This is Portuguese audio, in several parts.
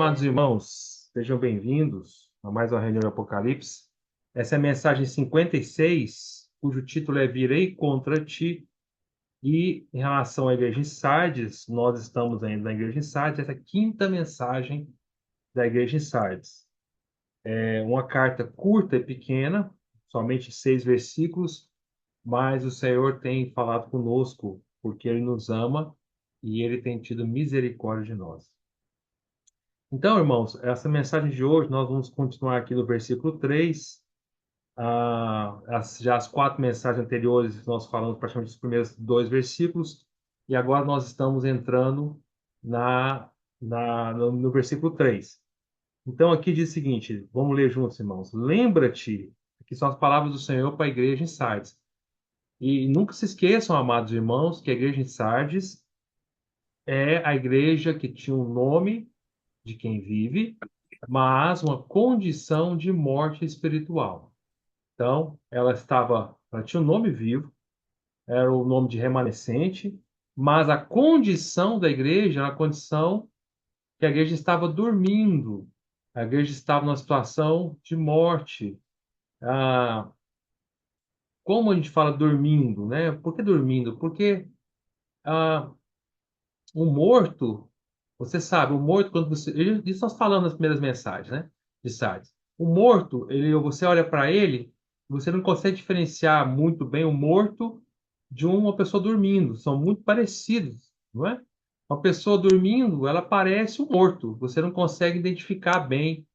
amados irmãos, sejam bem-vindos a mais uma reunião do Apocalipse. Essa é a mensagem 56, cujo título é Virei contra ti. E em relação à igreja em Sardes, nós estamos ainda na igreja em Sardes, essa é a quinta mensagem da igreja em Sardes. É uma carta curta e pequena, somente 6 versículos, mas o Senhor tem falado conosco porque Ele nos ama e Ele tem tido misericórdia de nós. Então, irmãos, essa mensagem de hoje, nós vamos continuar aqui no versículo 3. Já as 4 mensagens anteriores, nós falamos praticamente dos primeiros 2 versículos, e agora nós estamos entrando no versículo 3. Então, aqui diz o seguinte, vamos ler juntos, irmãos. Lembra-te, que são as palavras do Senhor para a igreja em Sardes. E nunca se esqueçam, amados irmãos, que a igreja em Sardes é a igreja que tinha um nome de quem vive, mas uma condição de morte espiritual. Então, ela tinha um nome vivo, era o nome de remanescente, mas a condição da igreja era a condição que a igreja estava dormindo, a igreja estava numa situação de morte. Ah, como a gente fala dormindo, né? Por que dormindo? Porque ah, o morto, você sabe, o morto, quando você. Isso nós falamos nas primeiras mensagens, né? De Sardes. O morto, você olha para ele, você não consegue diferenciar muito bem o morto de uma pessoa dormindo. São muito parecidos, não é? Uma pessoa dormindo, ela parece um morto. Você não consegue identificar bem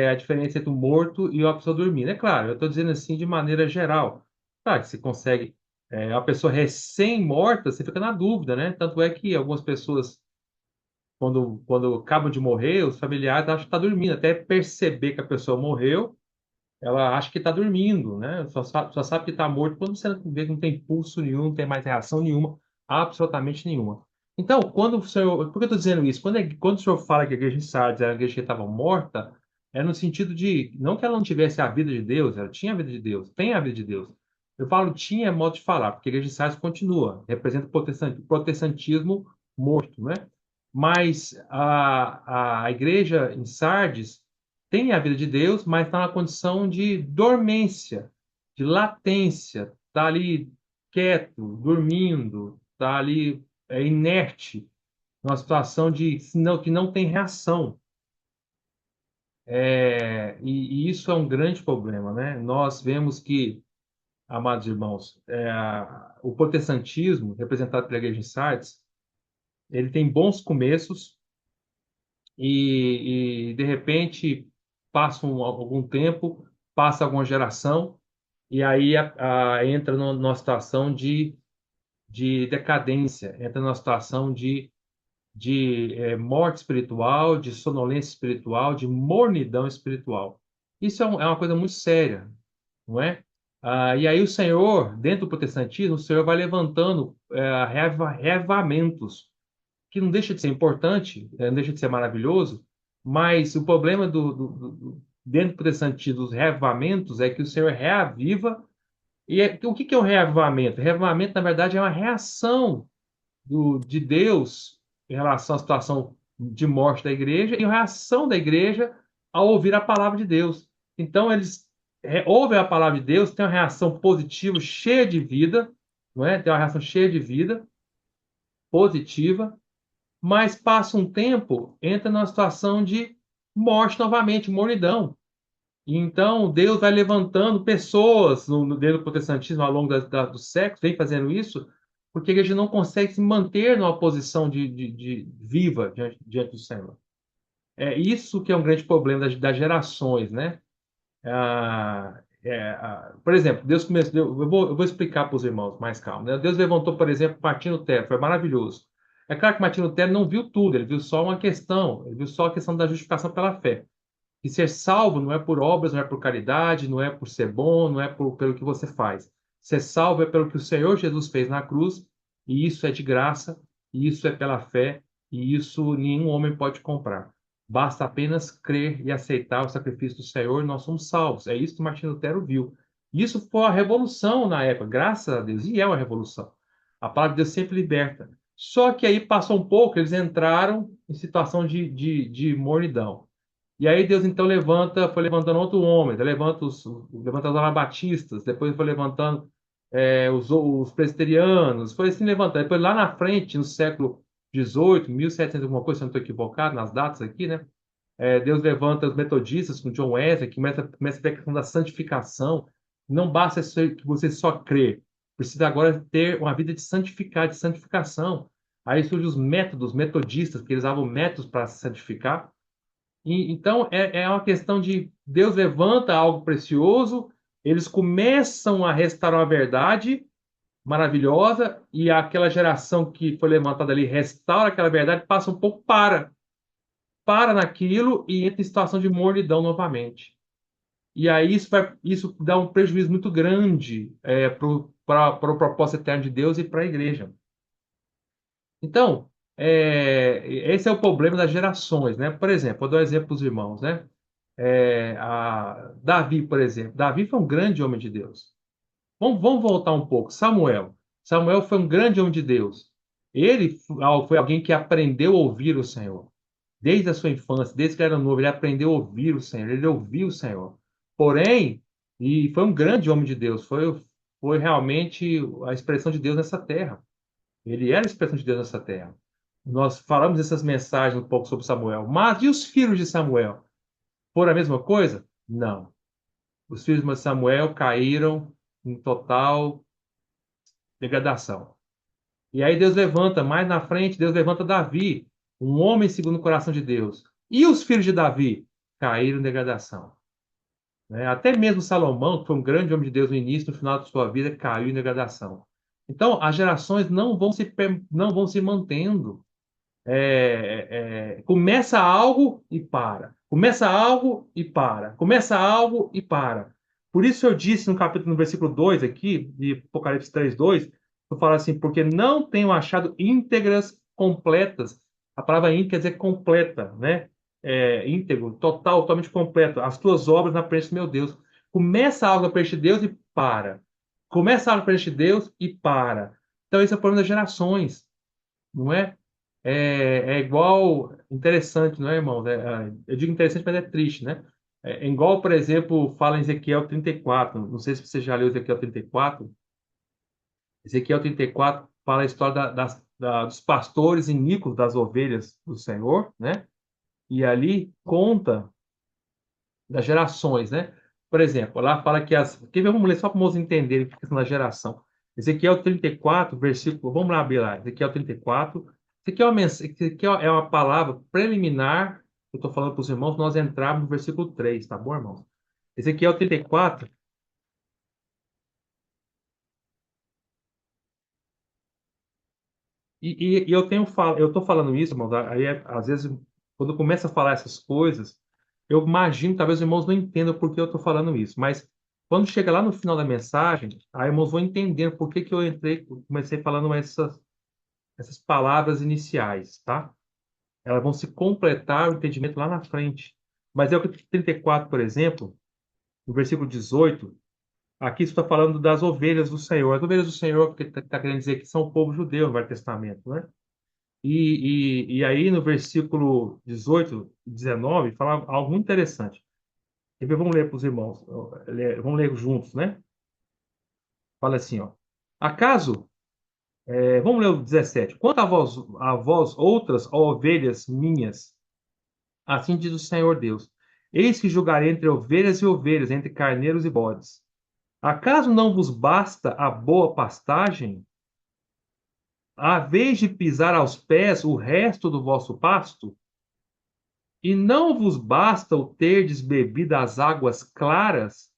a diferença entre o morto e uma pessoa dormindo. É claro, eu estou dizendo assim de maneira geral. Claro que você consegue uma pessoa recém-morta, você fica na dúvida, né? Tanto é que algumas pessoas, quando acabam de morrer, os familiares acham que está dormindo. Até perceber que a pessoa morreu, ela acha que está dormindo, né? Só sabe que está morto quando você vê que não tem pulso nenhum, não tem mais reação nenhuma, absolutamente nenhuma. Então, quando o Senhor. Por que eu estou dizendo isso? Quando o Senhor fala que a igreja de Sardes era a igreja que estava morta, é no sentido de. Não que ela não tivesse a vida de Deus, ela tinha a vida de Deus, tem a vida de Deus. Eu falo tinha é modo de falar, porque a igreja de Sardes continua, representa o protestantismo morto, né? Mas a igreja em Sardes tem a vida de Deus, mas está na condição de dormência, de latência, está ali quieto, dormindo, está ali inerte, numa situação que não tem reação. E isso é um grande problema, né? Nós vemos que, amados irmãos, o protestantismo, representado pela Igreja de Sardes, ele tem bons começos de repente, passa algum tempo, passa alguma geração, e aí entra numa situação de decadência, entra numa situação de morte espiritual, de sonolência espiritual, de mornidão espiritual. Isso é uma coisa muito séria, não é? E aí o Senhor, dentro do protestantismo, o Senhor vai levantando reavivamentos, que não deixa de ser importante, não deixa de ser maravilhoso, mas o problema dentro do protestantismo dos reavivamentos é que o Senhor reaviva. O que é o reavivamento? O reavivamento, na verdade, é uma reação de Deus em relação à situação de morte da igreja e a reação da igreja ao ouvir a palavra de Deus. Então, eles ouvem a palavra de Deus, têm uma reação positiva, cheia de vida, não é? Tem uma reação cheia de vida, positiva, mas passa um tempo, entra numa situação de morte novamente, mornidão. E então Deus vai levantando pessoas dentro do protestantismo ao longo dos séculos, vem fazendo isso, porque a igreja não consegue se manter numa posição de viva diante do Senhor. É isso que é um grande problema das gerações, né? Por exemplo, Deus começou. Eu vou explicar para os irmãos mais calmo, né? Deus levantou, por exemplo, Martinho Lutero, foi maravilhoso. É claro que Martinho Lutero não viu tudo, ele viu só uma questão, ele viu só a questão da justificação pela fé. E ser salvo não é por obras, não é por caridade, não é por ser bom, não é pelo que você faz. Ser salvo é pelo que o Senhor Jesus fez na cruz, e isso é de graça, e isso é pela fé, e isso nenhum homem pode comprar. Basta apenas crer e aceitar o sacrifício do Senhor e nós somos salvos. É isso que Martinho Lutero viu. Isso foi a revolução na época, graças a Deus, e é uma revolução. A palavra de Deus sempre liberta. Só que aí passou um pouco, eles entraram em situação de mornidão. E aí Deus então foi levantando outro homem, levanta os anabatistas, depois foi levantando os presbiterianos, foi assim levantando. Depois lá na frente, no século 18, 1700 alguma coisa, se eu não estou equivocado nas datas aqui, né? Deus levanta os metodistas com John Wesley, que começa a ter a questão da santificação. Não basta que você só crer, precisa agora ter uma vida de santificar, de santificação. Aí surgem os métodos metodistas, que eles usavam métodos para se santificar. Então, é uma questão de Deus levanta algo precioso, eles começam a restaurar a verdade maravilhosa, e aquela geração que foi levantada ali restaura aquela verdade, passa um pouco, para naquilo e entra em situação de mornidão novamente. E aí isso dá um prejuízo muito grande para o propósito eterno de Deus e para a igreja. Então, esse é o problema das gerações, né? Por exemplo, vou dar um exemplo para os irmãos, né? Davi, por exemplo. Davi foi um grande homem de Deus. Vamos voltar um pouco. Samuel. Samuel foi um grande homem de Deus. Ele foi alguém que aprendeu a ouvir o Senhor. Desde a sua infância, desde que era novo, ele aprendeu a ouvir o Senhor. Ele ouviu o Senhor. Porém, e foi um grande homem de Deus. Foi realmente a expressão de Deus nessa terra. Ele era a expressão de Deus nessa terra. Nós falamos essas mensagens um pouco sobre Samuel. Mas e os filhos de Samuel? Foram a mesma coisa? Não. Os filhos de Samuel caíram em total degradação. E aí Deus levanta, mais na frente, Deus levanta Davi, um homem segundo o coração de Deus. E os filhos de Davi caíram em degradação. Né? Até mesmo Salomão, que foi um grande homem de Deus no início, no final de sua vida, caiu em degradação. Então, as gerações não vão se mantendo. Começa algo e para. Começa algo e para. Começa algo e para. Por isso eu disse no versículo 2 aqui, de Apocalipse 3:2, eu falo assim, porque não tenho achado íntegras completas. A palavra íntegra quer dizer completa, né? Íntegro, total, totalmente completo. As tuas obras na presença do meu Deus. Começa algo na presença de Deus e para. Começa algo na presença de Deus e para. Então esse é o problema das gerações, não é? É igual, interessante, não é, irmão? Eu digo interessante, mas é triste, né? É igual, por exemplo, fala em Ezequiel 34. Não sei se você já leu Ezequiel 34. Ezequiel 34 fala a história dos pastores iníquos das ovelhas do Senhor, né? E ali conta das gerações, né? Por exemplo, lá fala que vamos ler só para os entenderem a questão da geração. Ezequiel 34, versículo. Vamos lá abrir lá. Ezequiel 34. Isso aqui é uma palavra preliminar. Eu estou falando para os irmãos, nós entrarmos no versículo 3, tá bom, irmãos? Ezequiel 34. E eu estou falando isso, irmãos. Aí, às vezes, quando começa a falar essas coisas, eu imagino que talvez os irmãos não entendam por que eu estou falando isso. Mas quando chega lá no final da mensagem, aí irmãos vão entender por que eu comecei falando essas palavras iniciais, tá? Elas vão se completar o entendimento lá na frente. Mas é o que 34, por exemplo, no versículo 18, aqui está falando das ovelhas do Senhor. As ovelhas do Senhor, que está querendo dizer que são o povo judeu no Velho Testamento, né? E aí no versículo 18 e 19 fala algo muito interessante. Vamos ler para os irmãos, vamos ler juntos, né? Fala assim, ó. Acaso, vamos ler o 17. Quanto a vós outras ó ovelhas minhas, assim diz o Senhor Deus, eis que julgarei entre ovelhas e ovelhas, entre carneiros e bodes. Acaso não vos basta a boa pastagem, a vez de pisar aos pés o resto do vosso pasto? E não vos basta o terdes bebido as águas claras,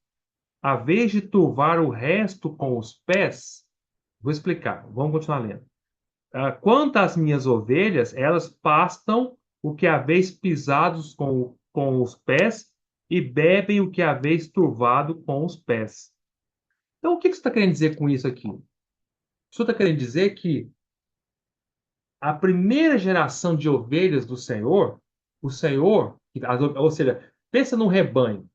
a vez de turvar o resto com os pés? Vou explicar, vamos continuar lendo. Quanto às minhas ovelhas, elas pastam o que haveis pisados com os pés e bebem o que haveis turvado com os pés. Então, o que você está querendo dizer com isso aqui? O senhor está querendo dizer que a primeira geração de ovelhas do Senhor, o Senhor, ou seja, pensa num rebanho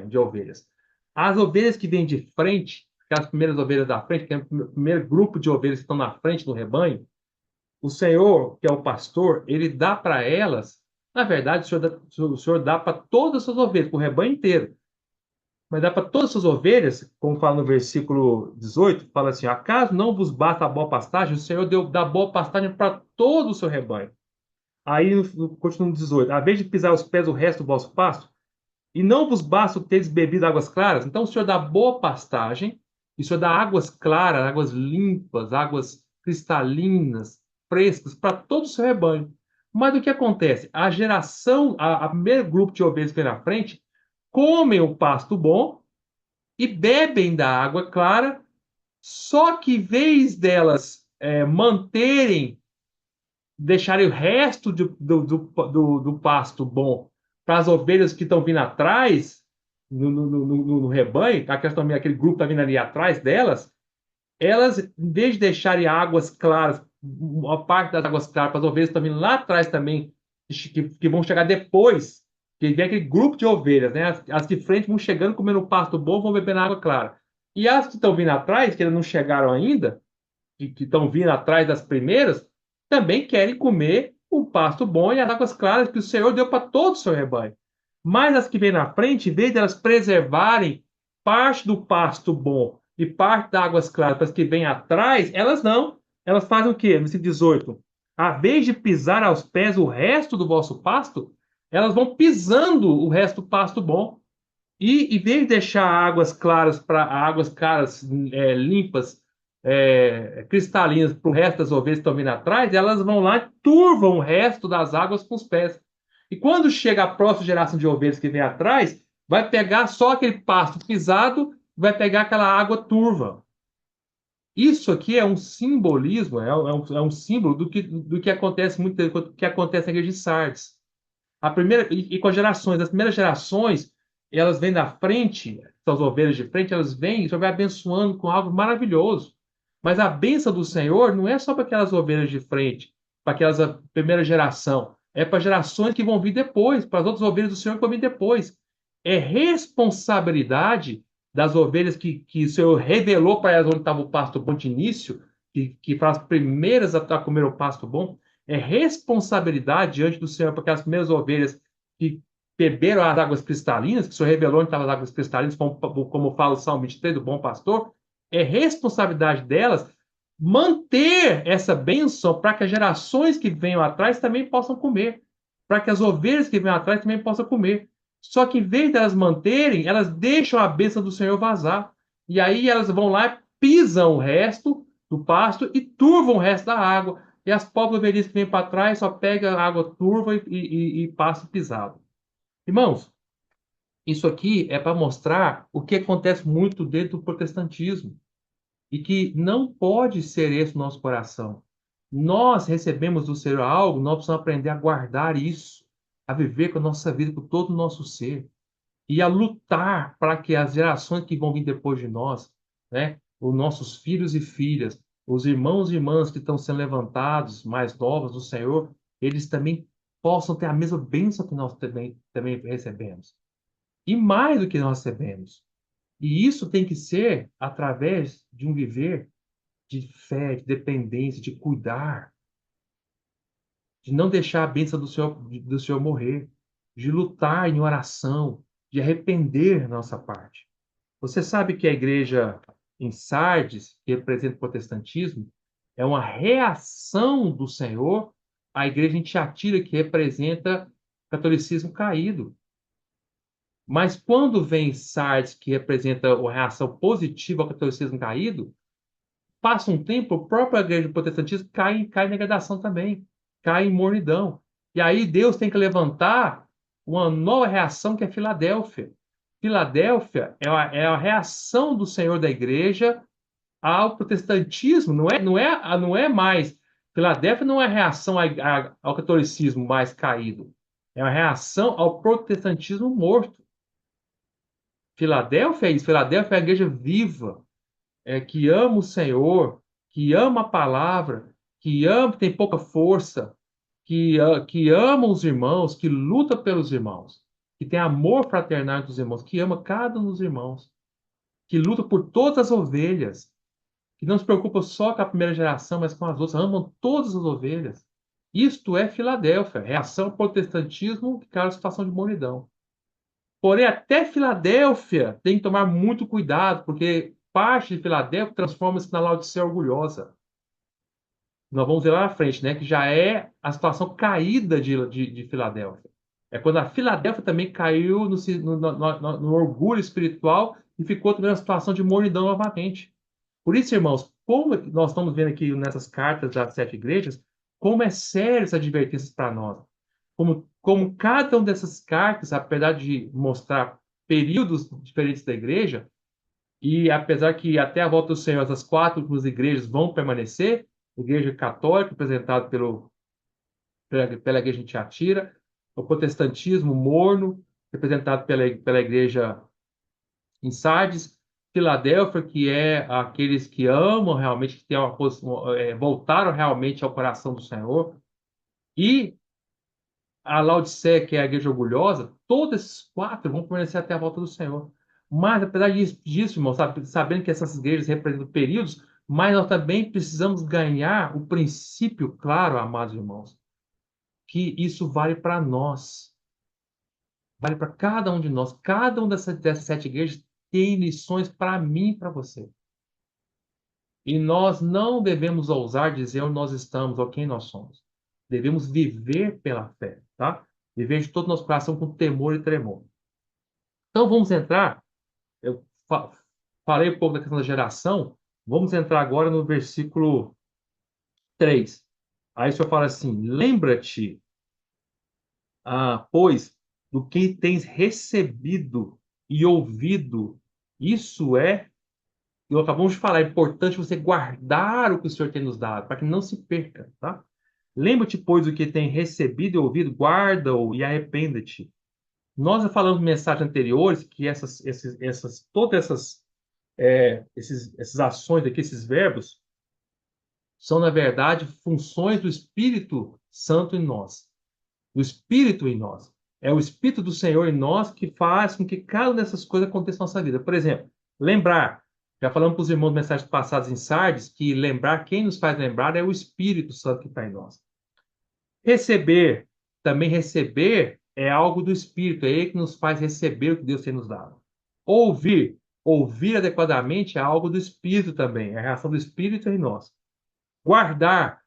de ovelhas. As ovelhas que vêm de frente, aquelas primeiras ovelhas da frente, que é o primeiro grupo de ovelhas que estão na frente do rebanho, O Senhor, que é o pastor, ele dá para elas, na verdade, o Senhor dá para todas as suas ovelhas, para o rebanho inteiro. Mas dá para todas as suas ovelhas, como fala no versículo 18, fala assim: acaso não vos basta a boa pastagem? O Senhor dá boa pastagem para todo o seu rebanho. Aí, continua no 18: a vez de pisar os pés o resto do vosso pasto, e não vos basta teres bebido águas claras, então o Senhor dá boa pastagem, e o Senhor dá águas claras, águas limpas, águas cristalinas, frescas, para todo o seu rebanho. Mas o que acontece? A geração, a primeiro grupo de ovelhas que vem na frente, comem o pasto bom e bebem da água clara, só que em vez delas manterem, deixarem o resto do pasto bom para as ovelhas que estão vindo atrás, no rebanho, aquele grupo está vindo ali atrás delas, elas, em vez de deixarem águas claras, uma parte das águas claras para as ovelhas que estão vindo lá atrás também, que vão chegar depois, que vem aquele grupo de ovelhas, né? As de frente vão chegando, comendo pasto bom, vão bebendo água clara. E as que estão vindo atrás, que ainda não chegaram ainda, que estão vindo atrás das primeiras, também querem comer o pasto bom e as águas claras que o Senhor deu para todo o seu rebanho. Mas as que vêm na frente, em vez de elas preservarem parte do pasto bom e parte das águas claras para as que vêm atrás, elas não. Elas fazem o quê? Versículo 18. A vez de pisar aos pés o resto do vosso pasto, elas vão pisando o resto do pasto bom. E em vez de deixar águas claras, limpas, cristalinas para o resto das ovelhas que estão vindo atrás, elas vão lá e turvam o resto das águas com os pés. E quando chega a próxima geração de ovelhas que vem atrás, vai pegar só aquele pasto pisado, vai pegar aquela água turva. Isso aqui é um simbolismo, é um símbolo do que acontece do que acontece na igreja de Sardes. A primeira, e com as gerações, as primeiras gerações, elas vêm da frente, são as ovelhas de frente, elas vêm, e o Senhor vai abençoando com algo maravilhoso. Mas a bênção do Senhor não é só para aquelas ovelhas de frente, para aquelas a primeira geração, é para gerações que vão vir depois, para as outras ovelhas do Senhor que vão vir depois. É responsabilidade das ovelhas que o Senhor revelou para elas onde estava o pasto bom de início, que foram as primeiras a comer o pasto bom, é responsabilidade diante do Senhor para aquelas primeiras ovelhas que beberam as águas cristalinas, que o Senhor revelou onde estavam as águas cristalinas, como fala o Salmo 23 do bom pastor, é responsabilidade delas manter essa bênção para que as gerações que venham atrás também possam comer, para que as ovelhas que venham atrás também possam comer. Só que em vez delas manterem, elas deixam a bênção do Senhor vazar. E aí elas vão lá, pisam o resto do pasto e turvam o resto da água. E as pobres ovelhas que vêm para trás só pegam água turva e pasto pisado. Irmãos, isso aqui é para mostrar o que acontece muito dentro do protestantismo e que não pode ser esse o nosso coração. Nós recebemos do Senhor algo, nós precisamos aprender a guardar isso, a viver com a nossa vida, com todo o nosso ser e a lutar para que as gerações que vão vir depois de nós, né, os nossos filhos e filhas, os irmãos e irmãs que estão sendo levantados, mais novos do Senhor, eles também possam ter a mesma bênção que nós também recebemos. E mais do que nós recebemos. E isso tem que ser através de um viver de fé, de dependência, de cuidar, de não deixar a bênção do Senhor morrer, de lutar em oração, de arrepender nossa parte. Você sabe que a igreja em Sardes, que representa o protestantismo, é uma reação do Senhor à igreja em Tiatira, que representa o catolicismo caído. Mas quando vem Sardes, que representa uma reação positiva ao catolicismo caído, passa um tempo, a própria igreja protestantista cai em negação também, cai em mornidão. E aí Deus tem que levantar uma nova reação que é Filadélfia. Filadélfia é a reação do Senhor da igreja ao protestantismo, não é mais. Filadélfia não é reação ao catolicismo mais caído, é uma reação ao protestantismo morto. Filadélfia é isso, Filadélfia é a igreja viva, que ama o Senhor, que ama a palavra, que ama, tem pouca força, que ama os irmãos, que luta pelos irmãos, que tem amor fraternal dos irmãos, que ama cada um dos irmãos, que luta por todas as ovelhas. que não se preocupa só com a primeira geração, mas com as outras, amam todas as ovelhas. Isto é Filadélfia, reação ao protestantismo que causa a situação de mornidão. Porém, até Filadélfia tem que tomar muito cuidado, porque parte de Filadélfia transforma-se na Laodiceia orgulhosa. Nós vamos ver lá na frente, né? Que já é a situação caída de Filadélfia. É quando a Filadélfia também caiu no orgulho espiritual e ficou também na situação de mornidão novamente. Por isso, irmãos, como nós estamos vendo aqui nessas cartas das sete igrejas, como é sério essas advertências para nós. Como cada uma dessas cartas, apesar de mostrar períodos diferentes da igreja, e apesar que até a volta do Senhor, essas quatro últimas igrejas vão permanecer, a igreja católica, representada pela igreja de Tiatira, o protestantismo morno, representado pela igreja em Sardes, Filadélfia, que é aqueles que amam realmente, que têm voltaram realmente ao coração do Senhor, e a Laodiceia, que é a igreja orgulhosa, todos esses quatro vão permanecer até a volta do Senhor. Mas, apesar disso, irmão, sabendo que essas igrejas representam períodos, mas nós também precisamos ganhar o princípio claro, amados irmãos, que isso vale para nós, vale para cada um de nós. Cada uma dessas sete igrejas tem lições para mim e para você. E nós não devemos ousar dizer onde nós estamos ou quem nós somos. Devemos viver pela fé, tá? Viver de todo o nosso coração com temor e tremor. Então vamos entrar. Eu falei um pouco da questão da geração. Vamos entrar agora no versículo 3. Aí o Senhor fala assim: lembra-te, pois, do que tens recebido e ouvido. Isso é, eu acabamos de falar, é importante você guardar o que o Senhor tem nos dado, para que não se perca, tá? Lembra-te, pois, do que tem recebido e ouvido, guarda-o e arrependa-te. Nós já falamos em mensagens anteriores que todas essas ações aqui, esses verbos, são, na verdade, funções do Espírito Santo em nós, do Espírito em nós. É o Espírito do Senhor em nós que faz com que cada uma dessas coisas aconteça na nossa vida. Por exemplo, lembrar. Já falamos para os irmãos de mensagens passadas em Sardes que lembrar, quem nos faz lembrar é o Espírito Santo que está em nós. Receber, também receber é algo do Espírito, é Ele que nos faz receber o que Deus tem nos dado. Ouvir adequadamente é algo do Espírito também, é a reação do Espírito em nós. Guardar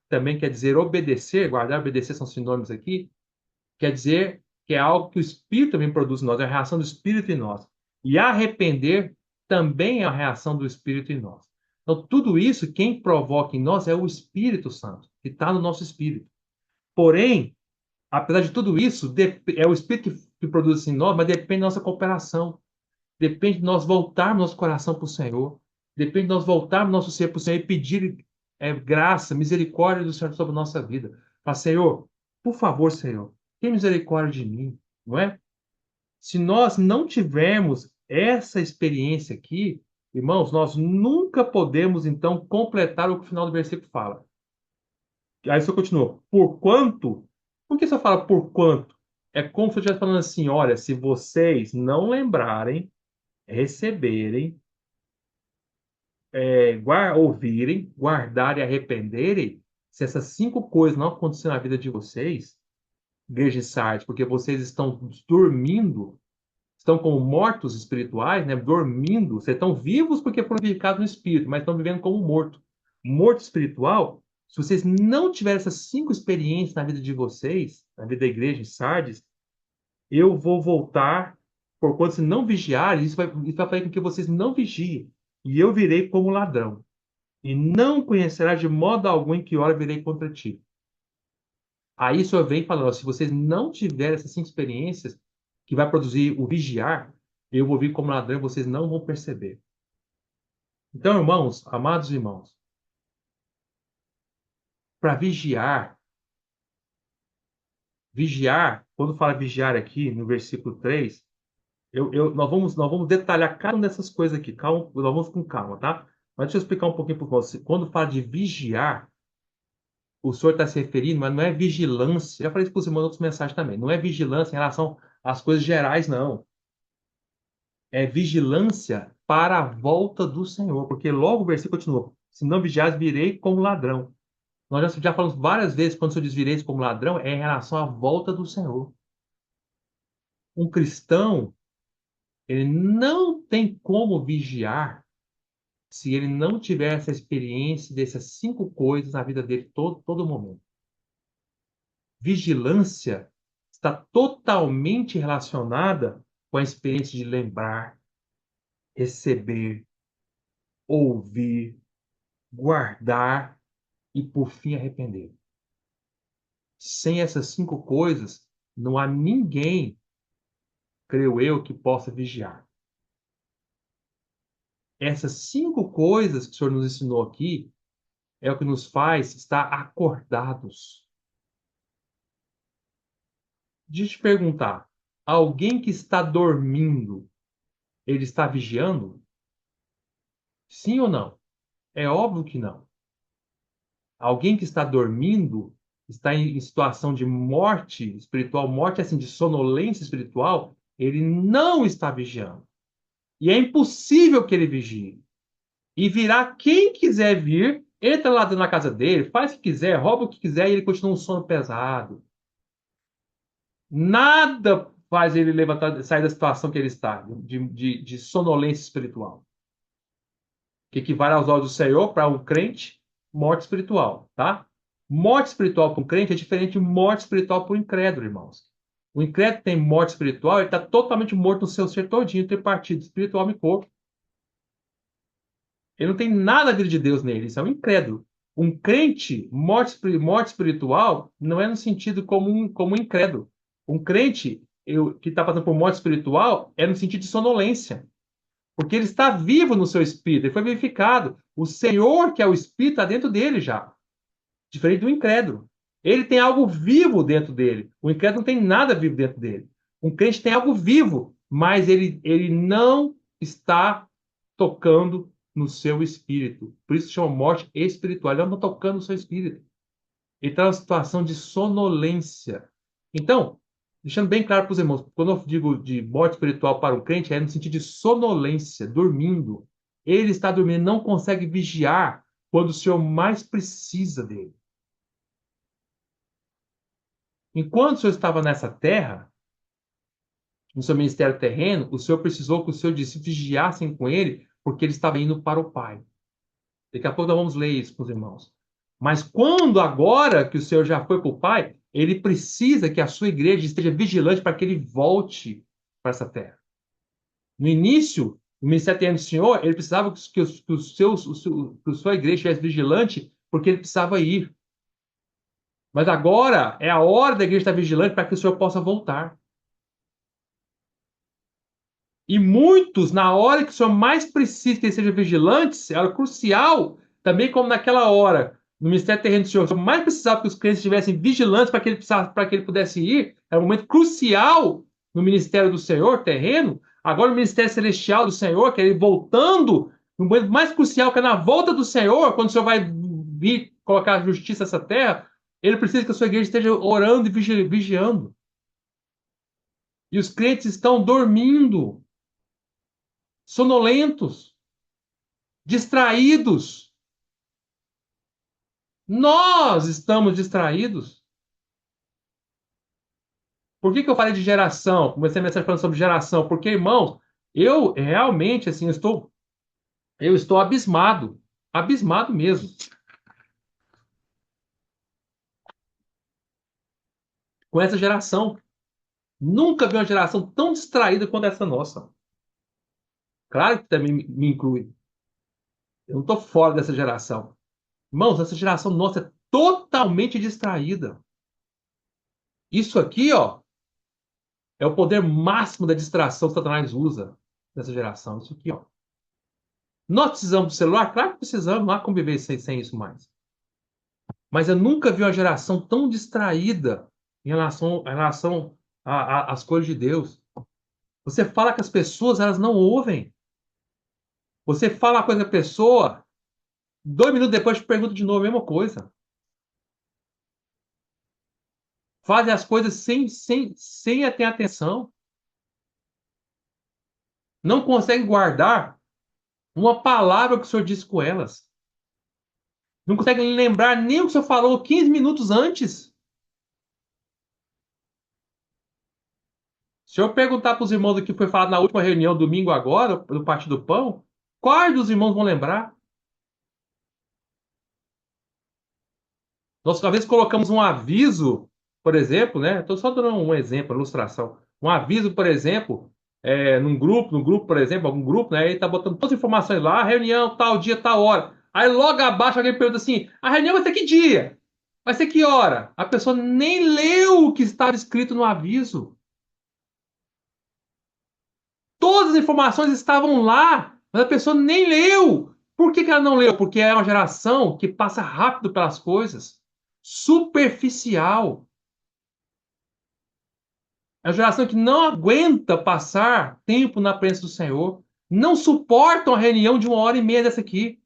também quer dizer obedecer, guardar e obedecer são sinônimos aqui, quer dizer que é algo que o Espírito também produz em nós, é a reação do Espírito em nós. E arrepender também é a reação do Espírito em nós. Então, tudo isso, quem provoca em nós é o Espírito Santo, que está no nosso espírito. Porém, apesar de tudo isso, é o Espírito que produz isso em nós, mas depende da nossa cooperação. Depende de nós voltarmos nosso coração para o Senhor. Depende de nós voltarmos nosso ser para o Senhor e pedir graça, misericórdia do Senhor sobre a nossa vida. Para Senhor, por favor, Senhor, tenha misericórdia de mim, não é? Se nós não tivermos essa experiência aqui, irmãos, nós nunca podemos, então, completar o que o final do versículo fala. Aí você continua. Porquanto? Por que você fala por quanto? É como se eu estivesse falando assim: olha, se vocês não lembrarem, receberem, ouvirem, guardarem e arrependerem, se essas cinco coisas não acontecerem na vida de vocês, igreja de Sardes, porque vocês estão dormindo, estão como mortos espirituais, né? Dormindo, vocês estão vivos porque foram vivificados no espírito, mas estão vivendo como morto. Morto espiritual, se vocês não tiverem essas cinco experiências na vida de vocês, na vida da igreja em Sardes, eu vou voltar, porquanto se não vigiarem, isso vai fazer com que vocês não vigiem, e eu virei como ladrão, e não conhecerás de modo algum em que hora virei contra ti. Aí o Senhor vem falando, ó, se vocês não tiverem essas cinco experiências, que vai produzir o vigiar, eu vou vir como ladrão e vocês não vão perceber. Então, irmãos, amados irmãos, para vigiar, quando fala vigiar aqui no versículo 3, nós vamos detalhar cada uma dessas coisas aqui. Calma, nós vamos com calma, tá? Mas deixa eu explicar um pouquinho para você. Quando fala de vigiar, o senhor está se referindo, mas não é vigilância. Já falei isso para os irmãos em outras mensagens também. Não é vigilância em relação às coisas gerais, não. É vigilância para a volta do Senhor. Porque logo o versículo continua. Se não vigiares, virei como ladrão. Nós já falamos várias vezes, quando o Senhor diz virei como ladrão, é em relação à volta do Senhor. Um cristão, ele não tem como vigiar se ele não tiver essa experiência dessas 5 coisas na vida dele todo momento. Vigilância está totalmente relacionada com a experiência de lembrar, receber, ouvir, guardar e, por fim, arrepender. Sem essas 5 coisas, não há ninguém, creio eu, que possa vigiar. Essas 5 coisas que o Senhor nos ensinou aqui é o que nos faz estar acordados. Deixa eu te perguntar, alguém que está dormindo, ele está vigiando? Sim ou não? É óbvio que não. Alguém que está dormindo, está em situação de morte espiritual, morte assim, de sonolência espiritual, ele não está vigiando. E é impossível que ele vigie. E virá quem quiser vir, entra lá dentro da casa dele, faz o que quiser, rouba o que quiser e ele continua um sono pesado. Nada faz ele levantar, sair da situação que ele está, de sonolência espiritual. Que equivale aos olhos do Senhor, para um crente, morte espiritual, tá? Morte espiritual para um crente é diferente de morte espiritual para o incrédulo, irmãos. O incrédulo tem morte espiritual, ele está totalmente morto no seu ser todinho, tem partido espiritual e corpo. Ele não tem nada da vida de Deus nele, isso é um incrédulo. Um crente, morte espiritual, não é no sentido como um incrédulo. Um crente que está passando por morte espiritual é no sentido de sonolência. Porque ele está vivo no seu espírito, ele foi vivificado. O Senhor, que é o espírito, está dentro dele já. Diferente do incrédulo. Ele tem algo vivo dentro dele. O incrédulo não tem nada vivo dentro dele. Um crente tem algo vivo, mas ele não está tocando no seu espírito. Por isso chama morte espiritual. Ele não está tocando no seu espírito. Ele está numa situação de sonolência. Então, deixando bem claro para os irmãos, quando eu digo de morte espiritual para o crente, é no sentido de sonolência, dormindo. Ele está dormindo, não consegue vigiar quando o Senhor mais precisa dele. Enquanto o Senhor estava nessa terra, no seu ministério terreno, o Senhor precisou que os seus discípulos vigiassem com ele, porque ele estava indo para o Pai. Daqui a pouco nós vamos ler isso com os irmãos. Mas quando agora que o Senhor já foi para o Pai, ele precisa que a sua igreja esteja vigilante para que ele volte para essa terra. No início, o ministério terreno do Senhor, ele precisava que a sua igreja estivesse vigilante, porque ele precisava ir. Mas agora é a hora da igreja estar vigilante para que o Senhor possa voltar. E muitos, na hora que o Senhor mais precisa que eles sejam vigilantes, era crucial, também como naquela hora, no ministério terreno do Senhor, o Senhor mais precisava que os crentes estivessem vigilantes para que ele pudesse ir, era um momento crucial no ministério do Senhor terreno, agora o ministério celestial do Senhor, que é ele voltando, no momento mais crucial, que é na volta do Senhor, quando o Senhor vai vir colocar a justiça nessa terra, ele precisa que a sua igreja esteja orando e vigiando. E os crentes estão dormindo, sonolentos, distraídos. Nós estamos distraídos. Por que eu falei de geração? Comecei a mensagem falando sobre geração. Porque, irmãos, eu realmente, assim, eu estou abismado. Abismado mesmo. Com essa geração. Nunca vi uma geração tão distraída quanto essa nossa. Claro que também me inclui. Eu não estou fora dessa geração. Irmãos, essa geração nossa é totalmente distraída. Isso aqui, ó, é o poder máximo da distração que Satanás usa nessa geração. Isso aqui, ó. Nós precisamos do celular? Claro que precisamos, não há como viver sem isso mais. Mas eu nunca vi uma geração tão distraída em relação às coisas de Deus. Você fala com as pessoas, elas não ouvem. Você fala uma coisa com a pessoa, 2 minutos depois te pergunta de novo a mesma coisa. Fazem as coisas sem ter atenção. Não conseguem guardar uma palavra que o Senhor disse com elas. Não conseguem lembrar nem o que o Senhor falou 15 minutos antes. Se eu perguntar para os irmãos do que foi falado na última reunião, domingo agora, do Partido do Pão, quais dos irmãos vão lembrar? Nós, às vezes, colocamos um aviso, por exemplo, né? Estou só dando um exemplo, uma ilustração. Um aviso, por exemplo, no grupo, por exemplo, algum grupo, né? Ele está botando todas as informações lá, reunião, tal dia, tal hora. Aí logo abaixo alguém pergunta assim: a reunião vai ser que dia? Vai ser que hora? A pessoa nem leu o que estava escrito no aviso. Todas as informações estavam lá, mas a pessoa nem leu. Por que que ela não leu? Porque é uma geração que passa rápido pelas coisas, superficial. É uma geração que não aguenta passar tempo na presença do Senhor. Não suportam a reunião de 1 hora e meia dessa aqui.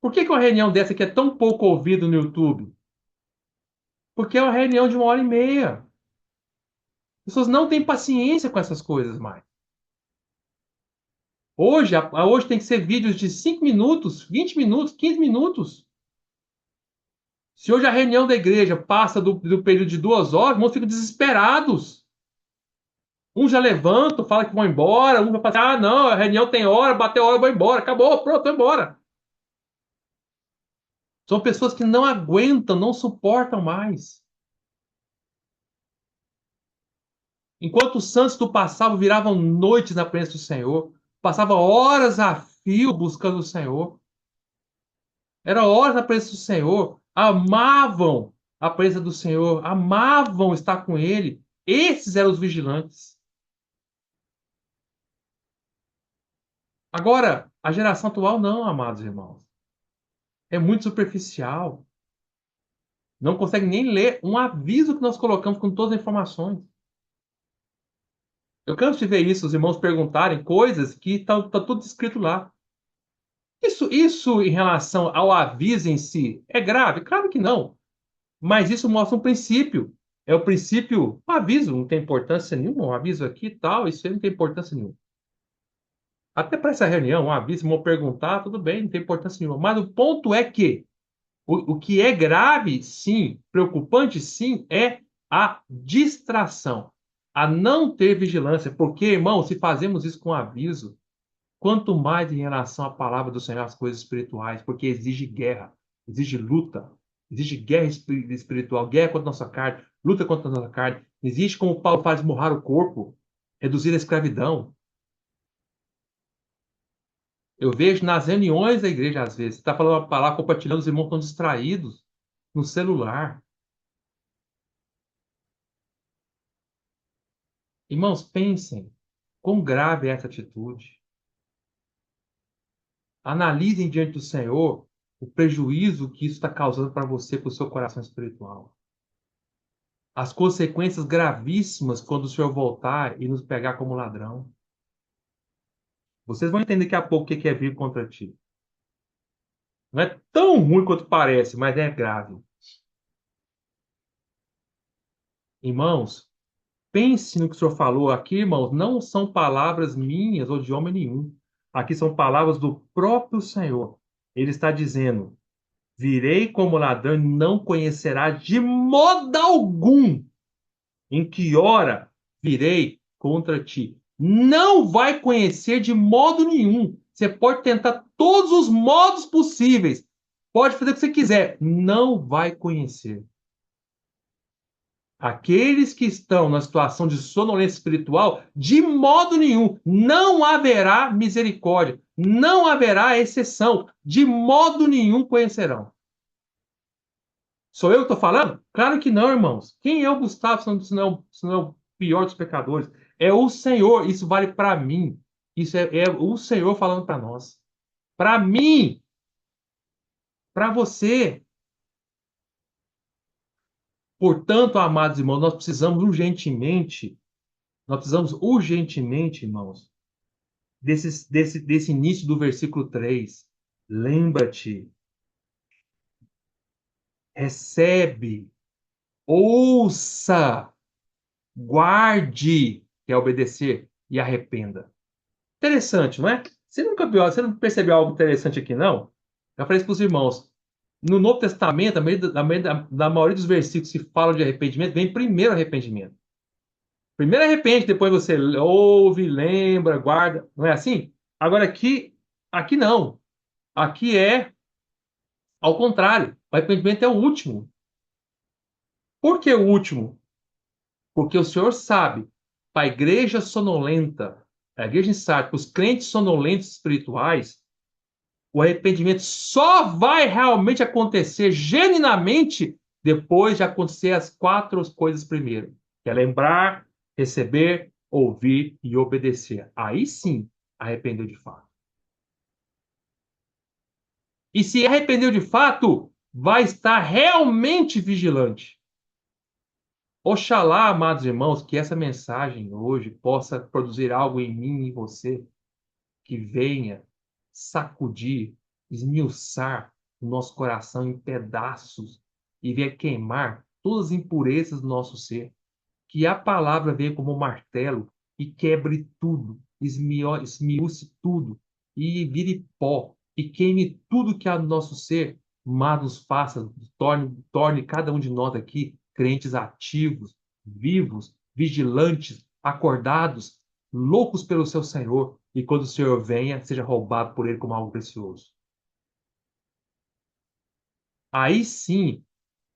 Por que que uma reunião dessa aqui é tão pouco ouvida no YouTube? Porque é uma reunião de 1 hora e meia. As pessoas não têm paciência com essas coisas mais. Hoje tem que ser vídeos de 5 minutos, 20 minutos, 15 minutos. Se hoje a reunião da igreja passa do período de 2 horas, os irmãos ficam desesperados. Um já levanta, fala que vão embora, um vai passar, ah, não, a reunião tem hora, bateu a hora, eu vou embora, acabou, pronto, vou embora. São pessoas que não aguentam, não suportam mais. Enquanto os santos do passado viravam noites na presença do Senhor, passavam horas a fio buscando o Senhor, era horas na presença do Senhor, amavam a presença do Senhor, amavam estar com Ele. Esses eram os vigilantes. Agora, a geração atual não, amados irmãos. É muito superficial. Não consegue nem ler um aviso que nós colocamos com todas as informações. Eu canso de ver isso, os irmãos perguntarem coisas que tá tudo escrito lá. Isso em relação ao aviso em si é grave? Claro que não. Mas isso mostra um princípio. É o princípio, o aviso não tem importância nenhuma, um aviso aqui e tal, isso aí não tem importância nenhuma. Até para essa reunião, um aviso, vão perguntar, tudo bem, não tem importância nenhuma. Mas o ponto é que o que é grave, sim, preocupante, sim, é a distração, a não ter vigilância. Porque, irmão, se fazemos isso com aviso, quanto mais em relação à palavra do Senhor, as coisas espirituais, porque exige guerra, exige luta, exige guerra espiritual, guerra contra a nossa carne, luta contra a nossa carne. Existe, como Paulo faz, esmurrar o corpo, reduzir a escravidão. Eu vejo nas reuniões da igreja, às vezes, está falando uma palavra, compartilhando, os irmãos estão distraídos no celular. Irmãos, pensem quão grave é essa atitude. Analisem diante do Senhor o prejuízo que isso está causando para você, para o seu coração espiritual. As consequências gravíssimas quando o Senhor voltar e nos pegar como ladrão. Vocês vão entender daqui a pouco o que é vir contra ti. Não é tão ruim quanto parece, mas é grave. Irmãos, pense no que o Senhor falou aqui, irmãos. Não são palavras minhas ou de homem nenhum. Aqui são palavras do próprio Senhor. Ele está dizendo: virei como ladrão e não conhecerá de modo algum em que hora virei contra ti. Não vai conhecer de modo nenhum. Você pode tentar todos os modos possíveis. Pode fazer o que você quiser. Não vai conhecer. Aqueles que estão na situação de sonolência espiritual, de modo nenhum, não haverá misericórdia, não haverá exceção, de modo nenhum conhecerão. Sou eu que estou falando? Claro que não, irmãos. Quem é o Gustavo se não é o pior dos pecadores? É o Senhor. Isso vale para mim. Isso é o Senhor falando para nós. Para mim, para você. Portanto, amados irmãos, nós precisamos urgentemente, irmãos, desse início do versículo 3. Lembra-te, recebe, ouça, guarde. que é obedecer e arrependa. Interessante, não é? Você nunca viu, você não percebeu algo interessante aqui, não? Eu falei isso para os irmãos. No Novo Testamento, na maioria dos versículos que falam de arrependimento, vem primeiro arrependimento. Primeiro arrepende, depois você ouve, lembra, guarda. Não é assim? Agora aqui não. Aqui é ao contrário. O arrependimento é o último. Por que o último? Porque o Senhor sabe, para a igreja sonolenta, a igreja em Sardes, para os crentes sonolentos espirituais, o arrependimento só vai realmente acontecer genuinamente depois de acontecer as quatro coisas primeiro, que é lembrar, receber, ouvir e obedecer. Aí sim, arrependeu de fato. E se arrependeu de fato, vai estar realmente vigilante. Oxalá, amados irmãos, que essa mensagem hoje possa produzir algo em mim e em você que venha sacudir, esmiuçar o nosso coração em pedaços e venha queimar todas as impurezas do nosso ser. Que a palavra venha como um martelo e quebre tudo, esmiúce tudo e vire pó e queime tudo que há no nosso ser, mas nos faça, torne cada um de nós aqui crentes ativos, vivos, vigilantes, acordados, loucos pelo seu Senhor, e quando o Senhor venha, seja roubado por ele como algo precioso. Aí sim,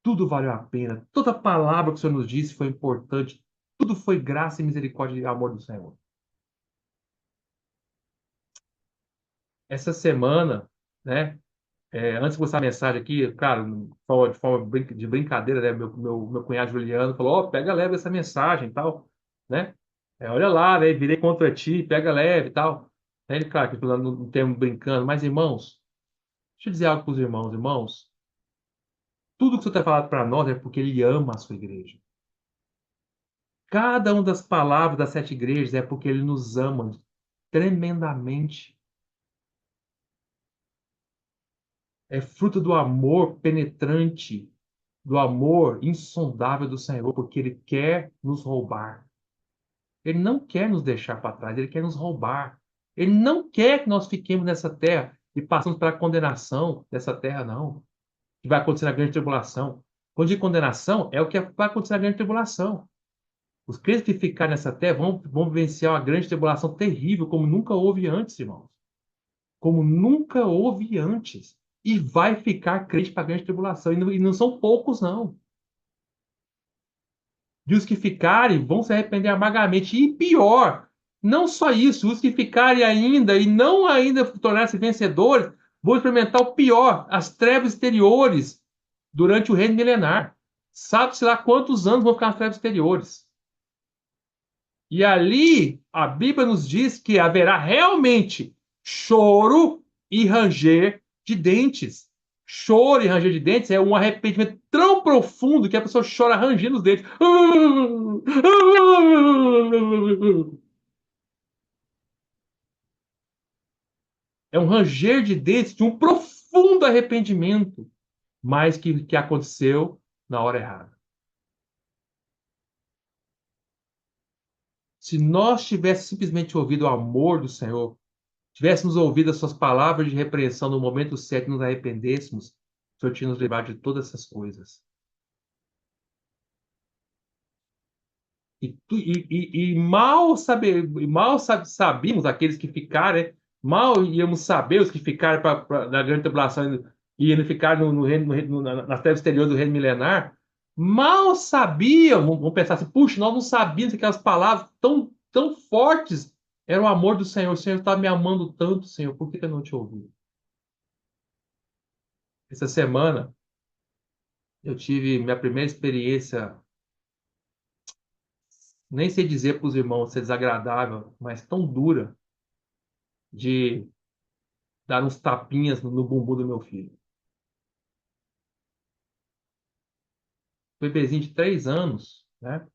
tudo valeu a pena. Toda palavra que o Senhor nos disse foi importante. Tudo foi graça e misericórdia e amor do Senhor. Essa semana, né? Antes de postar a mensagem aqui, cara, de brincadeira, né? Meu cunhado Juliano falou: Ó, pega leve essa mensagem e tal, né? Olha lá, né? Virei contra ti, pega leve e tal. Ele, claro, que no termo brincando, mas irmãos, deixa eu dizer algo para os irmãos, irmãos. Tudo que você tem falado para nós é porque ele ama a sua igreja. Cada uma das palavras das sete igrejas é porque ele nos ama tremendamente. É fruto do amor penetrante, do amor insondável do Senhor, porque ele quer nos roubar. Ele não quer nos deixar para trás, ele quer nos roubar. Ele não quer que nós fiquemos nessa terra e passemos pela condenação dessa terra, não. Que vai acontecer na grande tribulação. Quando de condenação, é o que vai acontecer na grande tribulação. Os crentes que ficarem nessa terra vão vivenciar uma grande tribulação terrível, como nunca houve antes, irmãos. Como nunca houve antes. E vai ficar crente para a grande tribulação. E não são poucos, não. E os que ficarem vão se arrepender amargamente. E pior, não só isso, os que ficarem ainda e não ainda tornar-se vencedores, vão experimentar o pior, as trevas exteriores, durante o reino milenar. Sabe-se lá quantos anos vão ficar nas trevas exteriores. E ali a Bíblia nos diz que haverá realmente choro e ranger de dentes. Choro e ranger de dentes é um arrependimento tão profundo que a pessoa chora rangendo os dentes. É um ranger de dentes de um profundo arrependimento, mas que aconteceu na hora errada. Se nós tivéssemos simplesmente ouvido o amor do Senhor, tivéssemos ouvido as suas palavras de repreensão no momento certo e nos arrependêssemos, o Senhor tinha nos livrado de todas essas coisas. Sabíamos aqueles que ficaram, né? Mal íamos saber os que ficaram na grande tribulação e iam ficar nas terras exteriores do reino milenar. Mal sabiam, vamos pensar assim, puxa, nós não sabíamos que aquelas palavras tão fortes eram o amor do Senhor. O Senhor está me amando tanto, Senhor, por que eu não te ouvi? Essa semana eu tive minha primeira experiência, nem sei dizer para os irmãos se é desagradável, mas tão dura, de dar uns tapinhas no bumbum do meu filho. Bebezinho de 3 anos, né?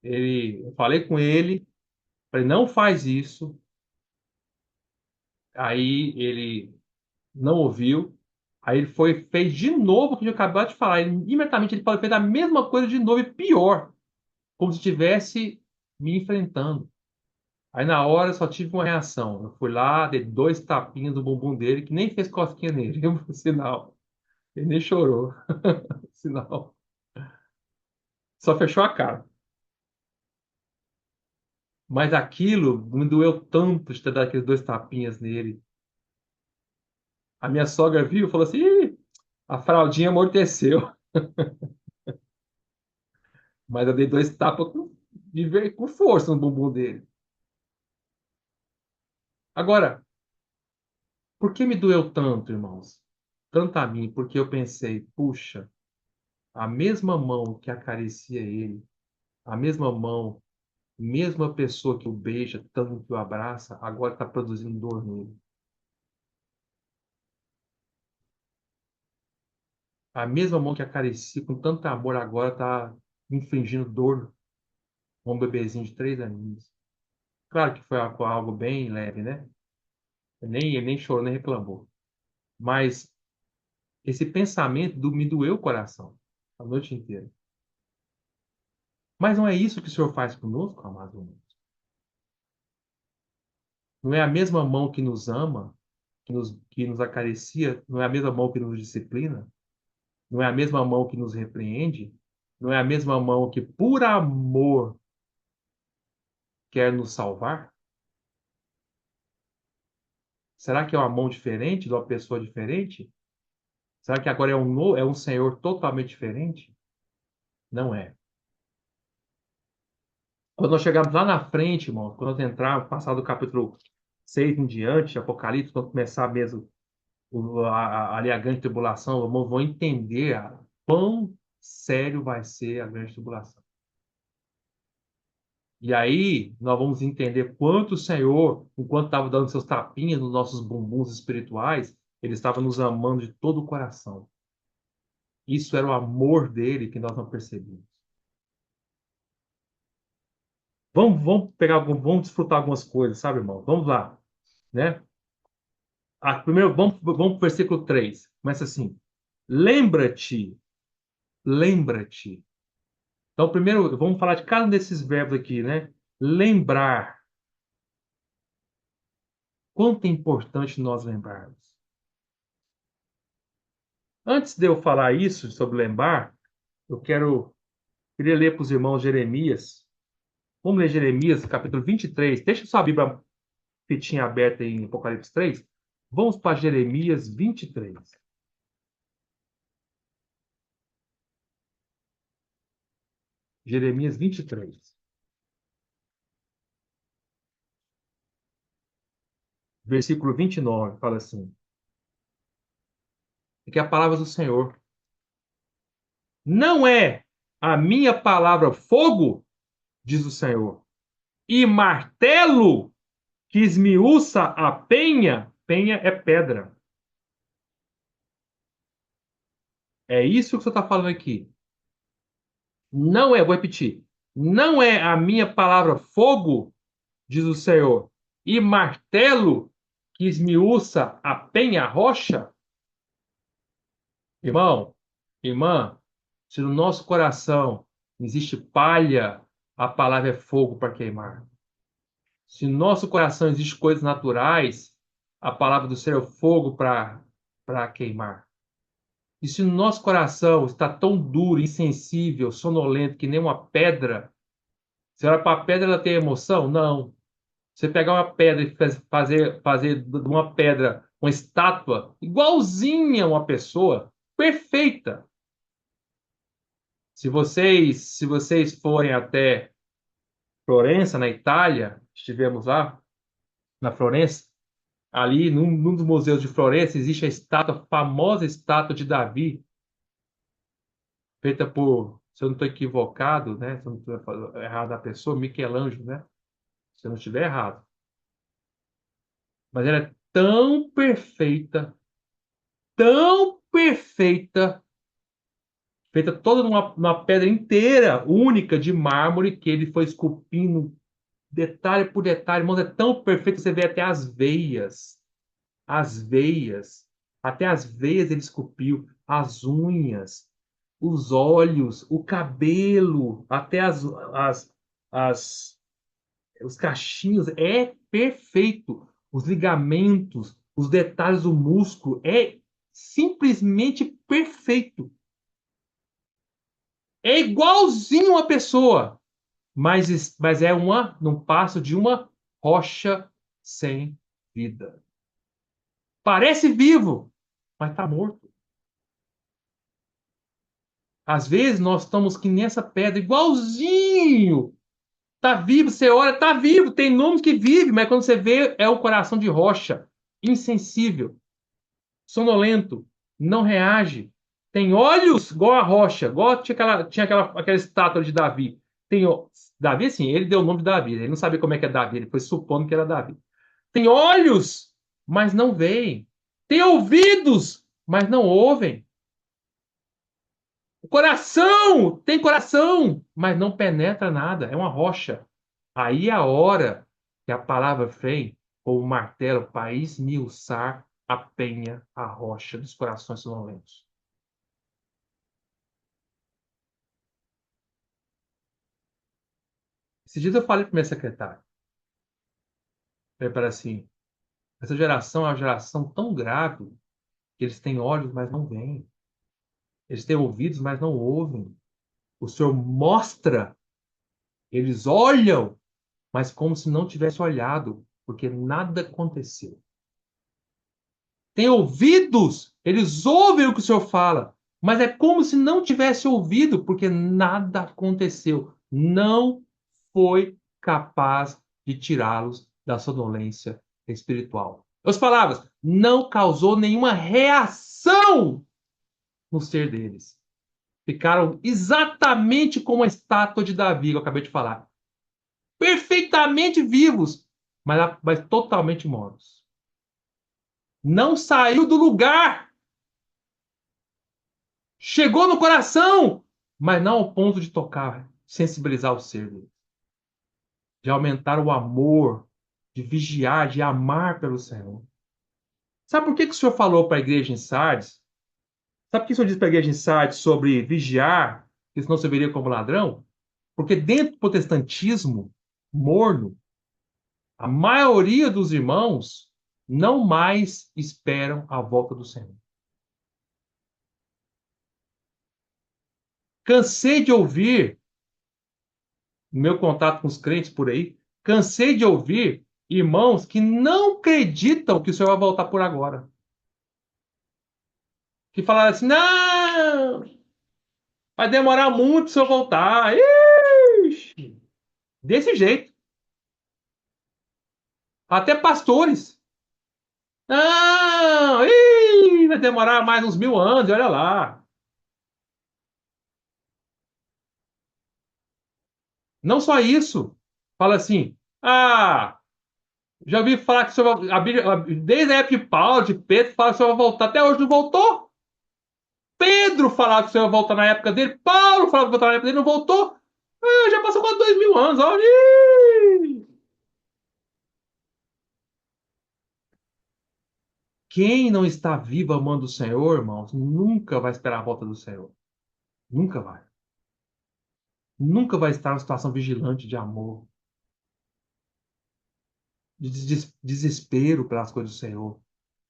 Eu falei com ele, falei, não faz isso. Aí ele não ouviu. Aí ele fez de novo o que eu acabei de falar. Imediatamente ele fez a mesma coisa de novo e pior. Como se tivesse me enfrentando. Aí na hora eu só tive uma reação. Eu fui lá, dei dois tapinhas no bumbum dele, que nem fez cosquinha nele, por sinal. Ele nem chorou, sinal. Só fechou a cara. Mas aquilo me doeu tanto de ter dado aqueles dois tapinhas nele. A minha sogra viu e falou assim: "Ih, a fraldinha amorteceu." Mas eu dei dois tapas com força no bumbum dele. Agora, por que me doeu tanto, irmãos? Tanto a mim, porque eu pensei, puxa, a mesma mão que acaricia ele, a mesma mão, mesma pessoa que o beija, tanto que o abraça, agora está produzindo dor nele. A mesma mão que acaricia com tanto amor agora está infligindo dor a um bebezinho de 3 aninhos. Claro que foi algo bem leve, né? Ele nem chorou, nem reclamou. Mas esse pensamento me doeu o coração a noite inteira. Mas não é isso que o Senhor faz conosco, amado irmão. Não é a mesma mão que nos ama, que nos acaricia, não é a mesma mão que nos disciplina, não é a mesma mão que nos repreende, não é a mesma mão que, por amor, quer nos salvar? Será que é uma mão diferente, de uma pessoa diferente? Será que agora é um Senhor totalmente diferente? Não é. Quando nós chegamos lá na frente, irmão, quando nós entrarmos, passar do capítulo 6 em diante, Apocalipse, quando começar mesmo ali a grande tribulação, irmão, vão entender quão sério vai ser a grande tribulação. E aí nós vamos entender quanto o Senhor, enquanto estava dando seus tapinhas nos nossos bumbuns espirituais, ele estava nos amando de todo o coração. Isso era o amor dele que nós não percebíamos. Vamos pegar, vamos desfrutar algumas coisas, sabe, irmão? Vamos lá, né? Primeiro, vamos para o versículo 3. Começa assim: lembra-te, lembra-te. Então, primeiro, vamos falar de cada um desses verbos aqui, né? Lembrar. Quanto é importante nós lembrarmos. Antes de eu falar isso, sobre lembrar, eu queria ler para os irmãos Jeremias. Vamos ler Jeremias, capítulo 23. Deixa sua Bíblia fitinha aberta em Apocalipse 3. Vamos para Jeremias 23. Jeremias 23. Versículo 29, fala assim. Aqui é a palavra do Senhor. Não é a minha palavra fogo, diz o Senhor, e martelo que esmiuça a penha. Penha é pedra. É isso que você está falando aqui. Não é, vou repetir. Não é a minha palavra fogo, diz o Senhor, e martelo que esmiuça a penha, a rocha. Irmão, irmã, se no nosso coração existe palha, a palavra é fogo para queimar. Se no nosso coração existe coisas naturais, a palavra do Senhor é fogo para queimar. E se no nosso coração está tão duro, insensível, sonolento, que nem uma pedra, você olha para a pedra, ela tem emoção? Não. Você pegar uma pedra e fazer de uma pedra uma estátua igualzinha a uma pessoa, perfeita. Se vocês forem até Florença, na Itália, estivemos lá, na Florença, ali num dos museus de Florença, existe a estátua, a famosa estátua de Davi, feita por, se eu não estou equivocado, né? Se eu não estou errado a pessoa, Michelangelo, né? Se eu não estiver errado. Mas ela é tão perfeita, feita toda numa pedra inteira, única, de mármore, que ele foi esculpindo detalhe por detalhe. Irmãos, é tão perfeito que você vê até as veias, até as veias ele esculpiu, as unhas, os olhos, o cabelo, até as os cachinhos, é perfeito. Os ligamentos, os detalhes do músculo, é simplesmente perfeito. É igualzinho uma pessoa, mas é num passo de uma rocha sem vida. Parece vivo, mas está morto. Às vezes nós estamos que nessa pedra, igualzinho. Tá vivo, você olha, tá vivo. Tem nomes que vive, mas quando você vê, é o coração de rocha, insensível, sonolento, não reage. Tem olhos igual a rocha, igual tinha aquela estátua de Davi. Davi, assim, ele deu o nome de Davi. Ele não sabia como é que é Davi, ele foi supondo que era Davi. Tem olhos, mas não veem. Tem ouvidos, mas não ouvem. O coração tem coração, mas não penetra nada. É uma rocha. Aí é a hora que a palavra vem, com o martelo, para esmiuçar a penha, a rocha dos corações sonolentos. Esses dias eu falei para minha secretária, falei para ela assim, essa geração é uma geração tão grave que eles têm olhos, mas não veem. Eles têm ouvidos, mas não ouvem. O Senhor mostra, eles olham, mas como se não tivesse olhado, porque nada aconteceu. Tem ouvidos, eles ouvem o que o Senhor fala, mas é como se não tivesse ouvido, porque nada aconteceu. Não foi capaz de tirá-los da sonolência espiritual. As palavras, não causou nenhuma reação no ser deles. Ficaram exatamente como a estátua de Davi, que eu acabei de falar. Perfeitamente vivos, mas totalmente mortos. Não saiu do lugar. Chegou no coração, mas não ao ponto de tocar, sensibilizar o ser dele. De aumentar o amor, de vigiar, de amar pelo Senhor. Sabe por que que o Senhor falou para a igreja em Sardes? Sabe por que o Senhor disse para a igreja em Sardes sobre vigiar, que senão você veria como ladrão? Porque dentro do protestantismo morno, a maioria dos irmãos não mais esperam a volta do Senhor. Cansei de ouvir, no meu contato com os crentes por aí, cansei de ouvir irmãos que não acreditam que o Senhor vai voltar por agora. Que falaram assim: não, vai demorar muito o Senhor voltar. Ixi! Desse jeito. Até pastores. Não, vai demorar mais uns 1000 anos, olha lá. Não só isso. Fala assim: já ouvi falar que o Senhor desde a época de Paulo, de Pedro, fala que o Senhor vai voltar. Até hoje não voltou. Pedro falava que o Senhor ia voltar na época dele. Paulo falava que ia voltar na época dele, não voltou. Já passou quase 2000 anos. Olha. Quem não está vivo amando o Senhor, irmãos, nunca vai esperar a volta do Senhor. Nunca vai. Nunca vai estar numa situação vigilante de amor, de desespero pelas coisas do Senhor.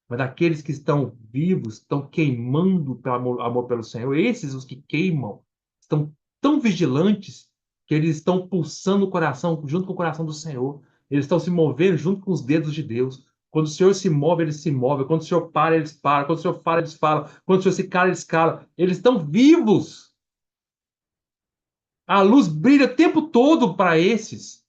Mas daqueles que estão vivos, estão queimando pelo amor pelo Senhor, esses os que queimam, estão tão vigilantes que eles estão pulsando o coração junto com o coração do Senhor. Eles estão se movendo junto com os dedos de Deus. Quando o Senhor se move, eles se movem. Quando o Senhor para, eles param. Quando o Senhor fala, eles falam. Quando o Senhor se cala, eles calam. Eles estão vivos. A luz brilha o tempo todo para esses.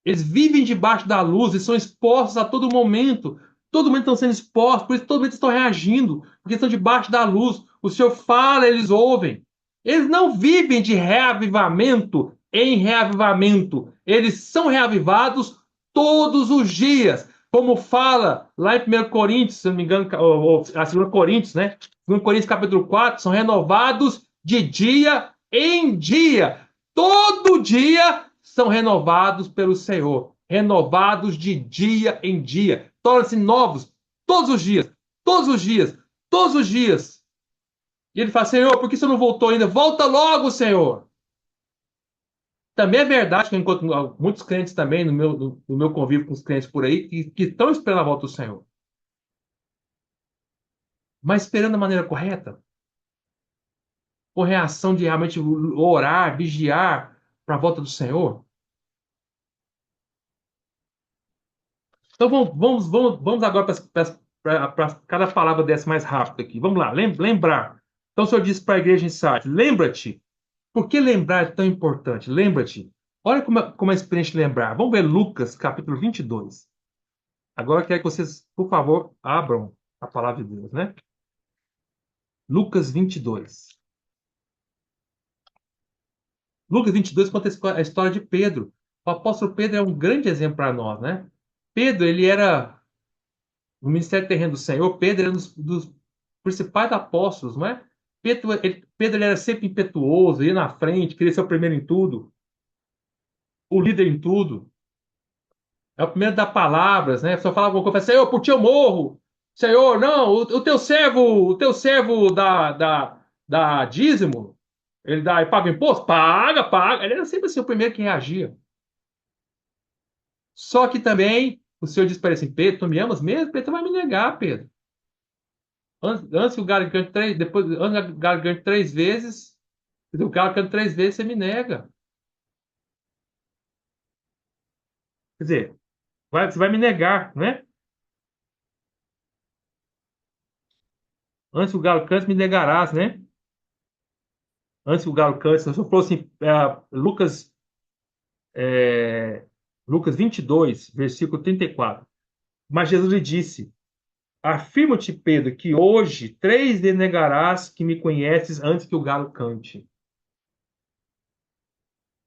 Eles vivem debaixo da luz e são expostos a todo momento. Todo momento estão sendo expostos, por isso todo momento estão reagindo, porque estão debaixo da luz. O Senhor fala, eles ouvem. Eles não vivem de reavivamento em reavivamento. Eles são reavivados todos os dias. Como fala lá em 1 Coríntios, se não me engano, ou a 2 Coríntios, né? 2 Coríntios capítulo 4, são renovados de dia em dia. Todo dia são renovados pelo Senhor, renovados de dia em dia, tornam-se novos todos os dias, todos os dias, todos os dias. E ele fala: Senhor, por que você não voltou ainda? Volta logo, Senhor. Também é verdade que eu encontro muitos crentes também no meu convívio com os crentes por aí que estão esperando a volta do Senhor. Mas esperando da maneira correta, com reação de realmente orar, vigiar para a volta do Senhor. Então vamos agora para cada palavra dessa mais rápido aqui. Vamos lá, lembrar. Então o Senhor disse para a igreja em Sarte, lembra-te. Por que lembrar é tão importante? Lembra-te. Olha como é experiente lembrar. Vamos ver Lucas, capítulo 22. Agora eu quero que vocês, por favor, abram a palavra de Deus, né? Lucas 22. Lucas 22 conta a história de Pedro. O apóstolo Pedro é um grande exemplo para nós, né? Pedro, ele era, no ministério terreno do Senhor, Pedro era um dos principais apóstolos, não é? Pedro ele era sempre impetuoso, ia na frente, queria ser o primeiro em tudo, o líder em tudo. É o primeiro a dar palavras, né? A pessoa fala alguma coisa, Senhor, por ti eu morro. Senhor, não, o teu servo dá dízimo, ele paga imposto? Paga, paga. Ele era sempre assim, o primeiro que reagia. Só que também o Senhor disse para ele assim, Pedro, tu me amas mesmo? Pedro vai me negar, Pedro. Antes que o galo cante três, depois, antes que o galo cante 3 vezes, o galo cante 3 vezes, você me nega. Quer dizer, você vai me negar, né? Antes que o galo cante, me negarás, né? Antes que o galo cante, o Senhor falou assim, é, Lucas 22, versículo 34. Mas Jesus lhe disse, afirmo-te, Pedro, que hoje 3 vezes negarás que me conheces antes que o galo cante.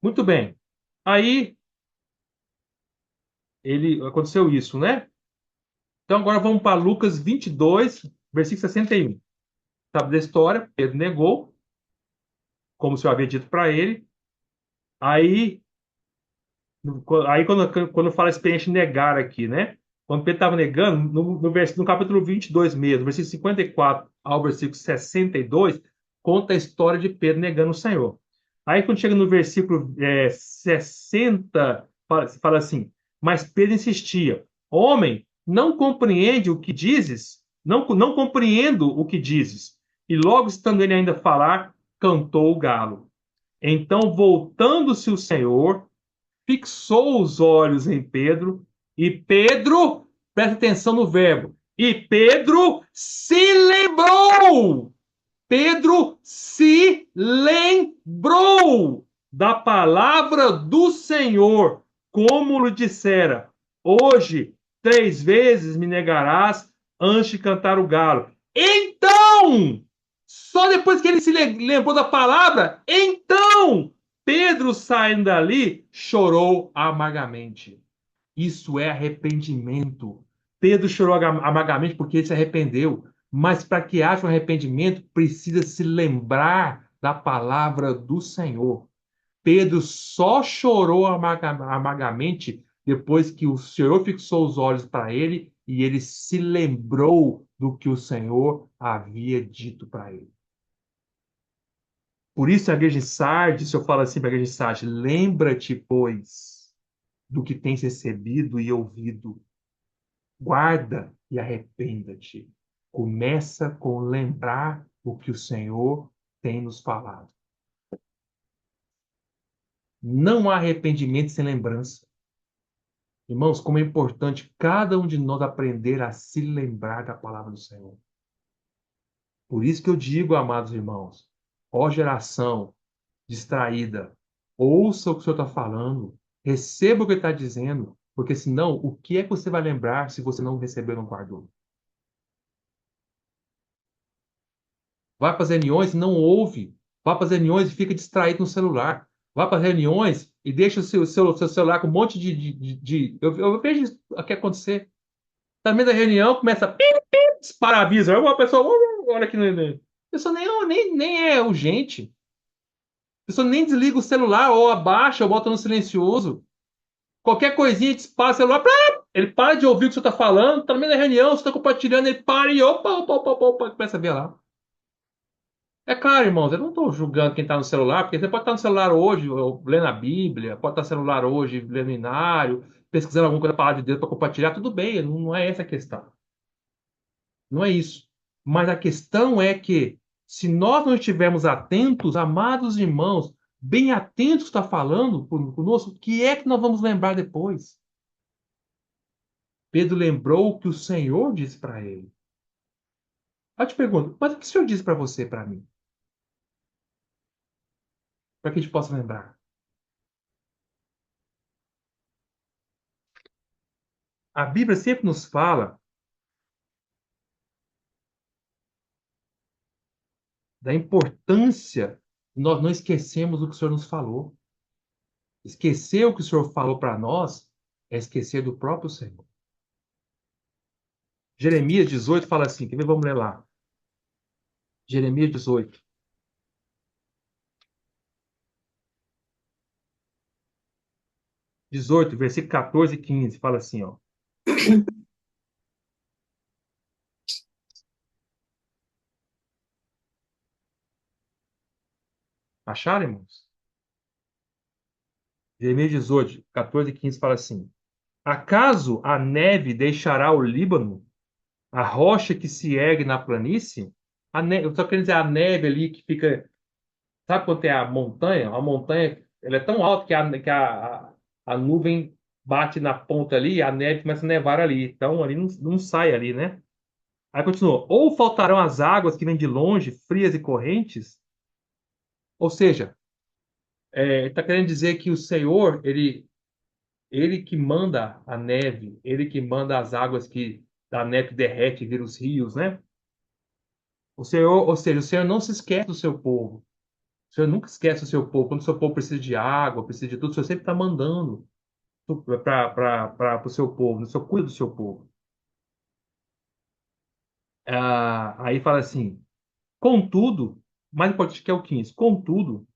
Muito bem. Aí aconteceu isso, né? Então agora vamos para Lucas 22, versículo 61. Sabe da história? Pedro negou, como o Senhor havia dito para ele. Aí, aí quando fala experiência de negar aqui, né? Quando Pedro estava negando, no capítulo 22 mesmo, versículo 54 ao versículo 62, conta a história de Pedro negando o Senhor. Aí quando chega no versículo 60, fala assim, mas Pedro insistia, homem, não compreende o que dizes? Não compreendo o que dizes. E logo estando ele ainda a falar, cantou o galo. Então, voltando-se o Senhor, fixou os olhos em Pedro, e Pedro, presta atenção no verbo, e Pedro se lembrou. Pedro se lembrou da palavra do Senhor, como lhe dissera: hoje 3 vezes me negarás antes de cantar o galo. Então, só depois que ele se lembrou da palavra, então Pedro, saindo dali, chorou amargamente. Isso é arrependimento. Pedro chorou amargamente porque ele se arrependeu. Mas para que haja um arrependimento, precisa se lembrar da palavra do Senhor. Pedro só chorou amargamente depois que o Senhor fixou os olhos para ele e ele se lembrou do que o Senhor havia dito para ele. Por isso a igreja de Sardes, eu falo assim para a igreja de Sardes, lembra-te, pois, do que tens recebido e ouvido. Guarda e arrependa-te. Começa com lembrar o que o Senhor tem nos falado. Não há arrependimento sem lembrança. Irmãos, como é importante cada um de nós aprender a se lembrar da palavra do Senhor. Por isso que eu digo, amados irmãos, ó geração distraída, ouça o que o Senhor está falando, receba o que ele está dizendo, porque senão, o que é que você vai lembrar se você não recebeu e não guardou? Vai para as reuniões e não ouve. Vai para as reuniões e fica distraído no celular. Vai para as reuniões e deixa o seu celular com um monte Eu vejo isso aqui acontecer. Tá no meio da reunião, começa a dispara aviso. Aí uma pessoa, olha aqui. A pessoa nem é urgente. A pessoa nem desliga o celular, ou abaixa, ou bota no silencioso. Qualquer coisinha, dispara o celular. Ele para de ouvir o que você está falando, tá no meio da reunião, você está compartilhando, ele para e opa, começa a ver lá. É claro, irmãos, eu não estou julgando quem está no celular, porque você pode estar no celular hoje, ou lendo a Bíblia, pode estar no celular hoje, lendo Inário, pesquisando alguma coisa da palavra de Deus para compartilhar, tudo bem, não é essa a questão. Não é isso. Mas a questão é que, se nós não estivermos atentos, amados irmãos, bem atentos que está falando conosco, o que é que nós vamos lembrar depois? Pedro lembrou o que o Senhor disse para ele. Eu te pergunto, mas o que o Senhor disse para você, para mim? Para que a gente possa lembrar. A Bíblia sempre nos fala da importância de nós não esquecermos o que o Senhor nos falou. Esquecer o que o Senhor falou para nós é esquecer do próprio Senhor. Jeremias 18 fala assim, quer ver? Vamos ler lá. Jeremias 18. 18, versículo 14 e 15, fala assim, ó. Acharam, irmãos? Jeremias 18, 14 e 15 fala assim: Acaso a neve deixará o Líbano, a rocha que se ergue na planície? Eu estou querendo dizer a neve ali que fica. Sabe quando tem a montanha? A montanha ela é tão alta que a nuvem bate na ponta ali e a neve começa a nevar ali. Então ali não sai ali, né? Aí continua. Ou faltarão as águas que vêm de longe, frias e correntes? Ou seja, está querendo dizer que o Senhor, ele que manda a neve, ele que manda as águas que da neve que derrete e vira os rios, né? O Senhor, ou seja, o Senhor não se esquece do seu povo. O Senhor nunca esquece o seu povo. Quando o seu povo precisa de água, precisa de tudo, o Senhor sempre está mandando para o seu povo. O Senhor cuida do seu povo. Aí fala assim: contudo, mais importante que é o 15, contudo,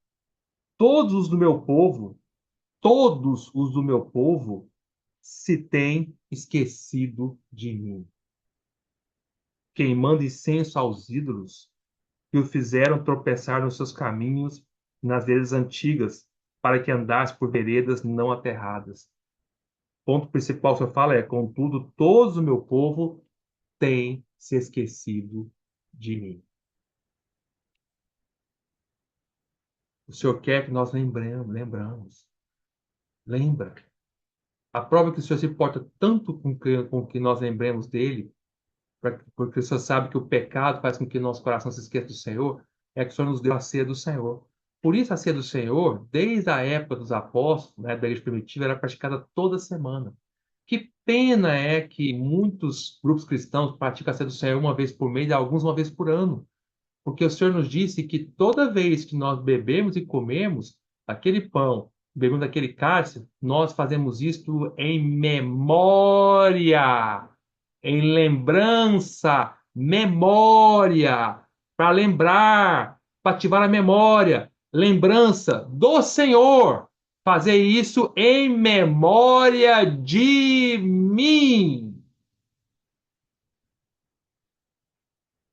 todos os do meu povo, todos os do meu povo se têm esquecido de mim, queimando incenso aos ídolos que o fizeram tropeçar nos seus caminhos, nas veredas antigas, para que andasse por veredas não aterradas. O ponto principal que eu falo é: contudo, todos o meu povo têm se esquecido de mim. O Senhor quer que nós lembramos. Lembra. A prova é que o Senhor se importa tanto com que nós lembremos dele, porque o Senhor sabe que o pecado faz com que nosso coração se esqueça do Senhor, é que o Senhor nos deu a ceia do Senhor. Por isso, a ceia do Senhor, desde a época dos apóstolos, né, da igreja primitiva, era praticada toda semana. Que pena é que muitos grupos cristãos praticam a ceia do Senhor uma vez por mês e alguns uma vez por ano. Porque o Senhor nos disse que toda vez que nós bebemos e comemos aquele pão, bebemos daquele cálice, nós fazemos isto em memória, em lembrança, memória, para lembrar, para ativar a memória, lembrança do Senhor. Fazer isso em memória de mim.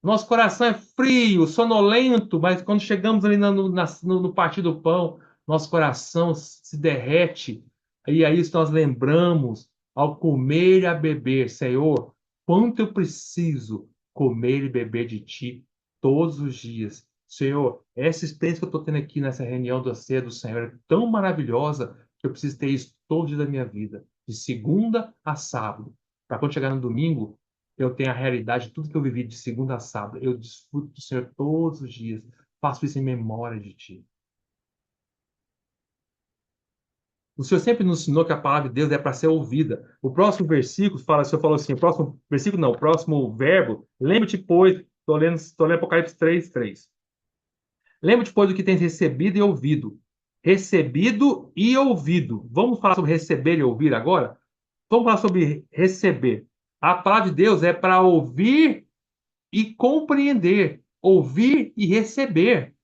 Nosso coração é frio, sonolento, mas quando chegamos ali no partir do pão, nosso coração se derrete. E é isso que nós lembramos ao comer e a beber. Senhor, quanto eu preciso comer e beber de Ti todos os dias. Senhor, essa experiência que eu estou tendo aqui nessa reunião da ceia do Senhor é tão maravilhosa que eu preciso ter isso todo dia da minha vida, de segunda a sábado. Para quando chegar no domingo, eu tenho a realidade de tudo que eu vivi de segunda a sábado. Eu desfruto do Senhor todos os dias. Faço isso em memória de Ti. O Senhor sempre nos ensinou que a palavra de Deus é para ser ouvida. O próximo versículo fala, o Senhor falou assim, o próximo versículo não, o próximo verbo, lembre-te, pois, estou lendo Apocalipse 3:3. Lembre-te, pois, do que tens recebido e ouvido. Recebido e ouvido. Vamos falar sobre receber e ouvir agora? Vamos falar sobre receber. A palavra de Deus é para ouvir e compreender, ouvir e receber.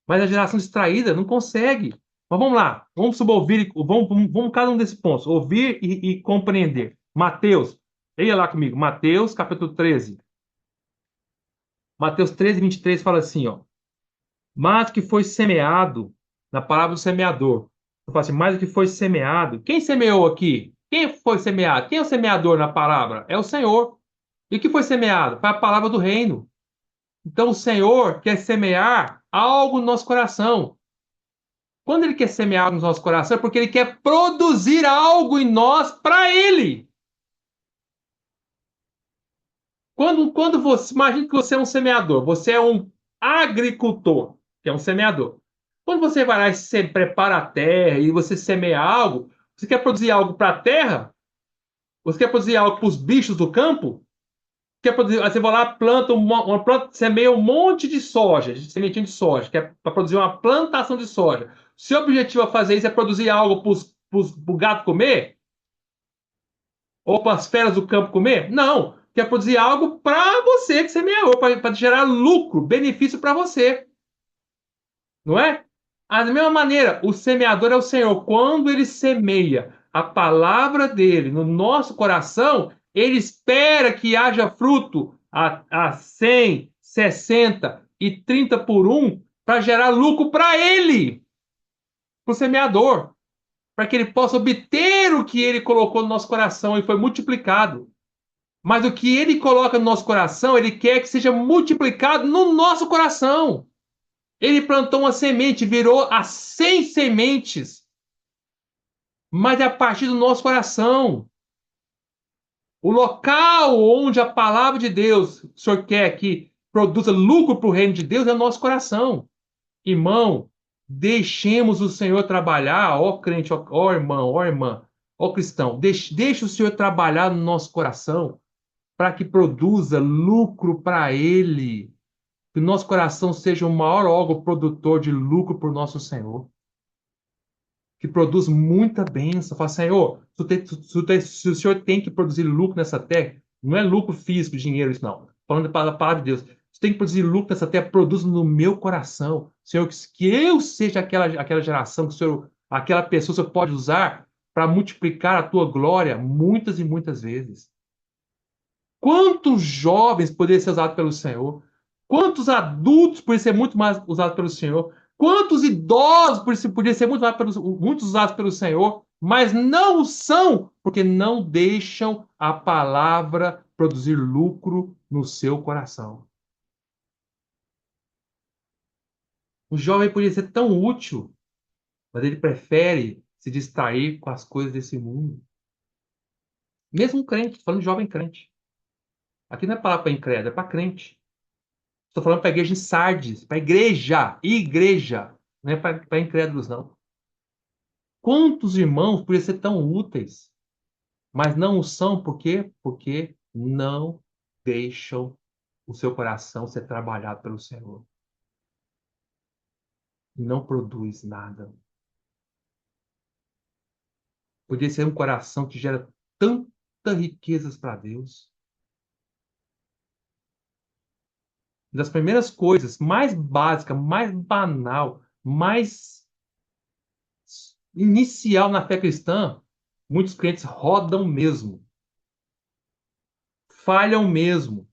Mas a geração distraída não consegue. Mas vamos lá, vamos sobre ouvir, vamos cada um desses pontos, ouvir e compreender. Mateus, leia lá comigo, Mateus capítulo 13. Mateus 13, 23 fala assim, ó. Mas o que foi semeado, na palavra do semeador. Eu falo assim, mas o que foi semeado. Quem semeou aqui? Quem foi semeado? Quem é o semeador na palavra? É o Senhor. E o que foi semeado? Foi a palavra do reino. Então o Senhor quer semear algo no nosso coração. Quando ele quer semear algo no nosso coração, é porque ele quer produzir algo em nós para ele. Quando você. Imagina que você é um semeador, você é um agricultor, que é um semeador. Quando você vai lá e se prepara a terra e você semeia algo, você quer produzir algo para a terra? Você quer produzir algo para os bichos do campo? Quer produzir, aí você vai lá, planta uma planta, semeia um monte de soja, de sementinha de soja, que é para produzir uma plantação de soja. Seu objetivo a fazer isso é produzir algo para o gato comer? Ou para as feras do campo comer? Não. Quer produzir algo para você que semeou, para gerar lucro, benefício para você. Não é? Da mesma maneira, o semeador é o Senhor. Quando ele semeia a palavra dele no nosso coração, ele espera que haja fruto a 100, 60 e 30 por um para gerar lucro para ele, para o semeador, para que ele possa obter o que ele colocou no nosso coração e foi multiplicado. Mas o que ele coloca no nosso coração, ele quer que seja multiplicado no nosso coração. Ele plantou uma semente, virou a 100 sementes, mas é a partir do nosso coração. O local onde a palavra de Deus, o Senhor quer que produza lucro para o reino de Deus, é o nosso coração. Irmão, deixemos o Senhor trabalhar, ó crente, ó irmão, ó irmã, ó cristão. Deixe o Senhor trabalhar no nosso coração para que produza lucro para Ele. Que o nosso coração seja o maior órgão produtor de lucro para o nosso Senhor. Que produz muita bênção. Fala, Senhor, se o Senhor tem que produzir lucro nessa terra, não é lucro físico, dinheiro, isso não. Falando da palavra de Deus. Você tem que produzir lucro nessa terra, produz no meu coração. Senhor, que eu seja aquela geração, que o Senhor, aquela pessoa que o Senhor pode usar para multiplicar a tua glória muitas e muitas vezes. Quantos jovens poderiam ser usados pelo Senhor? Quantos adultos poderiam ser muito mais usados pelo Senhor? Quantos idosos poderiam ser muito usados pelo Senhor? Mas não o são, porque não deixam a palavra produzir lucro no seu coração. O jovem poderia ser tão útil, mas ele prefere se distrair com as coisas desse mundo. Mesmo um crente, falando de jovem crente. Aqui não é palavra para incrédulo, é para crente. Estou falando para a igreja de Sardes, para a igreja, não é para incrédulos, não. Quantos irmãos poderiam ser tão úteis, mas não o são, por quê? Porque não deixam o seu coração ser trabalhado pelo Senhor. Não produz nada. Poderia ser um coração que gera tantas riquezas para Deus. Das primeiras coisas, mais básica, mais banal, mais inicial na fé cristã, muitos crentes rodam mesmo, falham mesmo,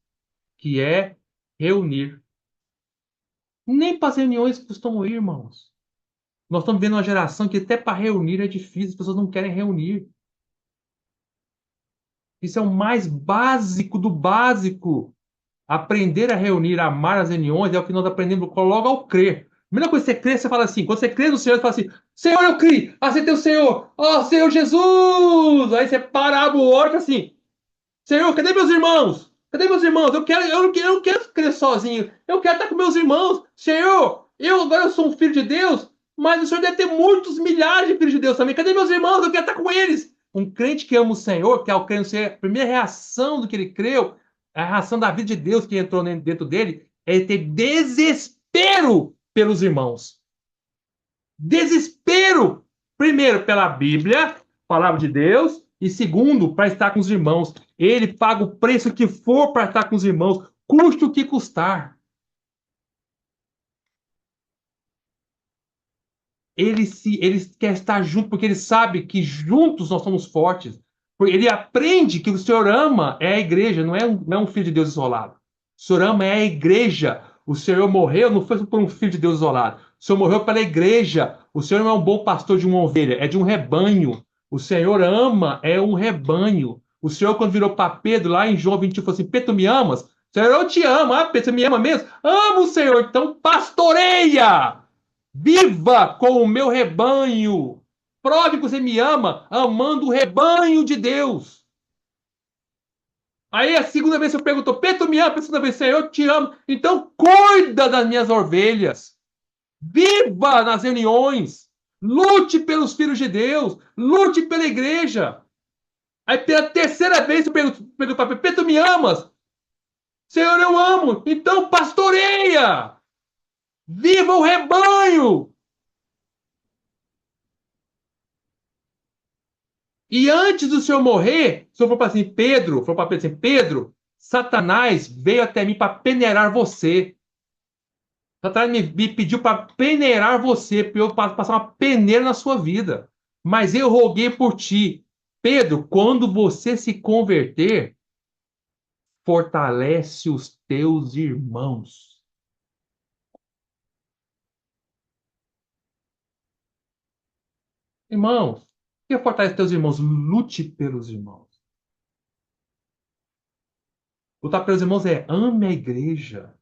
que é reunir. Nem para as reuniões costumam ir, irmãos. Nós estamos vendo uma geração que até para reunir é difícil, as pessoas não querem reunir. Isso é o mais básico do básico. Aprender a reunir, a amar as reuniões é o que nós aprendemos logo ao crer. A primeira coisa que você crê, você fala assim. Quando você crê no Senhor, você fala assim: Senhor, eu criei, aceitei o Senhor, ó Senhor Jesus. Aí você para, abre o olho e fala assim: Senhor, cadê meus irmãos? Cadê meus irmãos? Eu não quero crer sozinho. Eu quero estar com meus irmãos. Senhor, eu agora sou um filho de Deus, mas o Senhor deve ter muitos milhares de filhos de Deus também. Cadê meus irmãos? Eu quero estar com eles. Um crente que ama o Senhor, que ao crer no Senhor, a primeira reação do que ele creu, a reação da vida de Deus que entrou dentro dele, é ter desespero pelos irmãos. Desespero, primeiro, pela Bíblia, palavra de Deus, e segundo, para estar com os irmãos. Ele paga o preço que for para estar com os irmãos, custe o que custar. Ele quer estar junto porque ele sabe que juntos nós somos fortes. Ele aprende que o Senhor ama é a igreja, não é um filho de Deus isolado. O Senhor ama é a igreja. O Senhor morreu não foi por um filho de Deus isolado. O Senhor morreu pela igreja. O Senhor não é um bom pastor de uma ovelha, é de um rebanho. O Senhor ama, é um rebanho. O Senhor, quando virou para Pedro, lá em João 21, falou assim: Pedro, tu me amas? Senhor, eu te amo. Ah, Pedro, você me ama mesmo? Amo o Senhor. Então, pastoreia! Viva com o meu rebanho! Prove que você me ama amando o rebanho de Deus. Aí a segunda vez você perguntou, Pedro, me ama? A segunda vez, Senhor, eu te amo. Então cuida das minhas ovelhas. Viva nas reuniões. Lute pelos filhos de Deus. Lute pela igreja. Aí pela terceira vez você perguntou para Pedro, Pedro, me amas? Senhor, eu amo. Então pastoreia. Viva o rebanho. E antes do Senhor morrer, o Senhor falou para assim, Pedro, falou para Pedro assim, Pedro, Satanás veio até mim para peneirar você. Satanás me pediu para peneirar você, para eu passar uma peneira na sua vida. Mas eu roguei por ti. Pedro, quando você se converter, fortalece os teus irmãos. Irmãos, o que é fortalece os teus irmãos? Lute pelos irmãos. Lutar pelos irmãos é ame a igreja.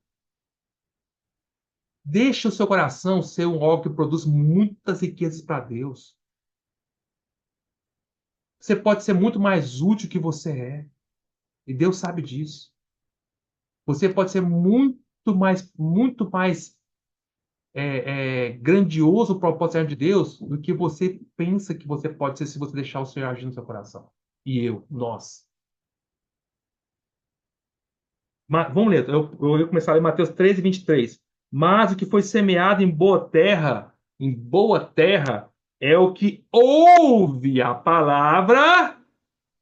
Deixe o seu coração ser um órgão que produz muitas riquezas para Deus. Você pode ser muito mais útil que você é. E Deus sabe disso. Você pode ser muito mais grandioso o propósito de Deus do que você pensa que você pode ser se você deixar o Senhor agir no seu coração. E nós. Vamos ler, eu ia começar a ler Mateus 13, 23. Mas o que foi semeado em boa terra, é o que ouve a palavra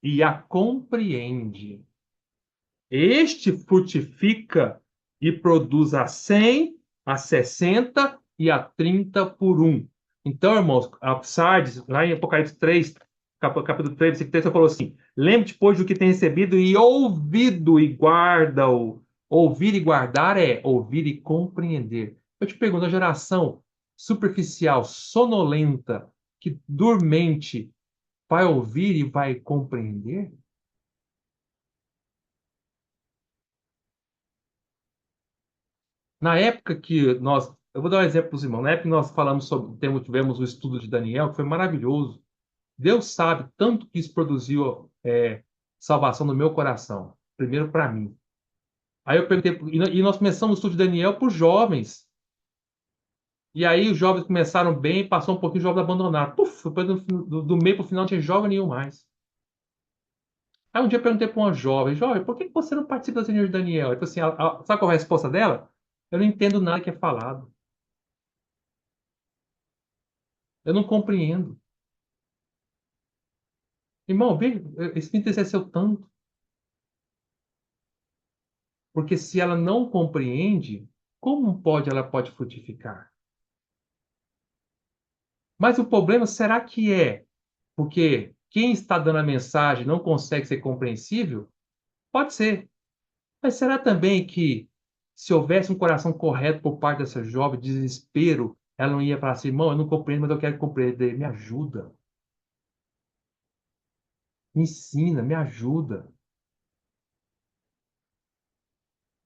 e a compreende. Este frutifica e produz a 100, a 60 e a 30 por um. Então, irmãos, a Sardes, lá em Apocalipse 3, capítulo 3, versículo 3, falou assim: lembre-te, pois, do que tem recebido e ouvido e guarda-o. Ouvir e guardar é ouvir e compreender. Eu te pergunto, a geração superficial, sonolenta, que dormente, vai ouvir e vai compreender? Na época que nós, eu vou dar um exemplo para os irmãos, na época que nós falamos sobre, tivemos o estudo de Daniel, que foi maravilhoso. Deus sabe tanto que isso produziu salvação no meu coração. Primeiro para mim. Aí eu perguntei, e nós começamos o estudo de Daniel por jovens. E aí os jovens começaram bem, passou um pouquinho, os jovens abandonaram. Puf, depois do meio para o final não tinha jovem nenhum mais. Aí um dia eu perguntei para uma jovem, por que você não participa das reuniões de Daniel? Ele falou assim, sabe qual é a resposta dela? Eu não entendo nada que é falado. Eu não compreendo. Irmão, veja, esse me entristeceu tanto, porque se ela não compreende, como ela pode frutificar? Mas o problema, será que é porque quem está dando a mensagem não consegue ser compreensível? Pode ser. Mas será também que se houvesse um coração correto por parte dessa jovem, desespero, ela não ia falar assim, irmão, eu não compreendo, mas eu quero compreender, me ajuda, me ensina, me ajuda.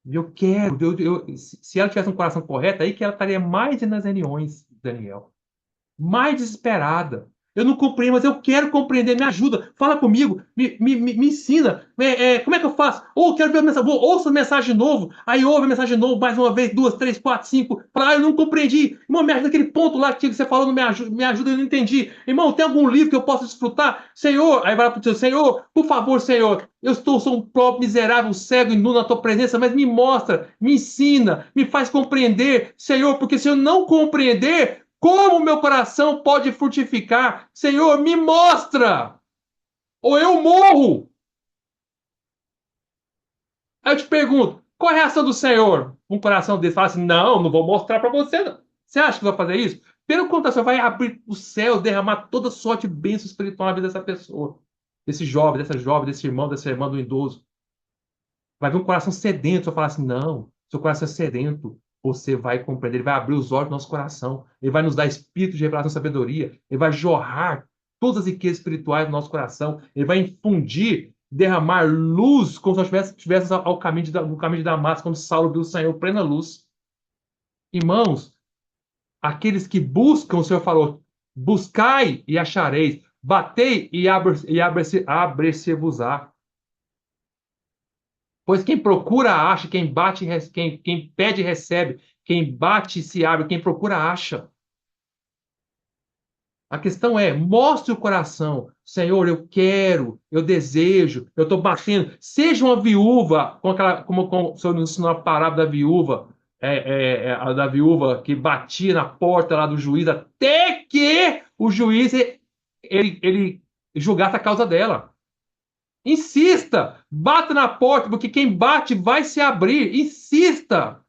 E eu quero, se ela tivesse um coração correto, aí que ela estaria mais nas reuniões, Daniel. Mais desesperada. Eu não compreendo, mas eu quero compreender. Me ajuda, fala comigo, me ensina. Como é que eu faço? Ou quero ver a mensagem, ouça a mensagem de novo. Aí ouve a mensagem de novo, mais uma vez, duas, três, quatro, cinco. Fala, eu não compreendi. Irmão, me ajuda aquele ponto lá que você falou, não me ajuda, eu não entendi. Irmão, tem algum livro que eu possa desfrutar? Senhor, aí vai para o Senhor, Senhor, por favor, Senhor, sou um próprio miserável, cego e nu na tua presença, mas me mostra, me ensina, me faz compreender, Senhor, porque se eu não compreender, como meu coração pode frutificar? Senhor, me mostra! Ou eu morro! Aí eu te pergunto, qual é a reação do Senhor? Um coração desse fala assim: não, não vou mostrar para você. Não. Você acha que vai fazer isso? Pelo contrário, você vai abrir o céu, derramar toda sorte de bênção espiritual na vida dessa pessoa, desse jovem, desse irmão, dessa irmã, do idoso. Vai vir um coração sedento, vai falar assim: não, seu coração é sedento. você vai compreender, ele vai abrir os olhos do nosso coração, ele vai nos dar espírito de revelação e sabedoria, ele vai jorrar todas as riquezas espirituais do nosso coração, ele vai infundir, derramar luz, como se nós estivéssemos ao caminho no caminho de Damasco, quando Saulo viu o Senhor plena luz. Irmãos, aqueles que buscam, o Senhor falou, buscai e achareis, batei e abre-se-vos-á. Pois quem procura acha, quem bate, quem pede recebe, quem bate se abre, quem procura acha. A questão é, mostre o coração. Senhor, eu quero, eu desejo, eu estou batendo. Seja uma viúva, como o Senhor nos ensinou a parábola da viúva, a da viúva que batia na porta lá do juiz, até que o juiz ele julgasse a causa dela. Insista, bata na porta, porque quem bate vai se abrir. Insista.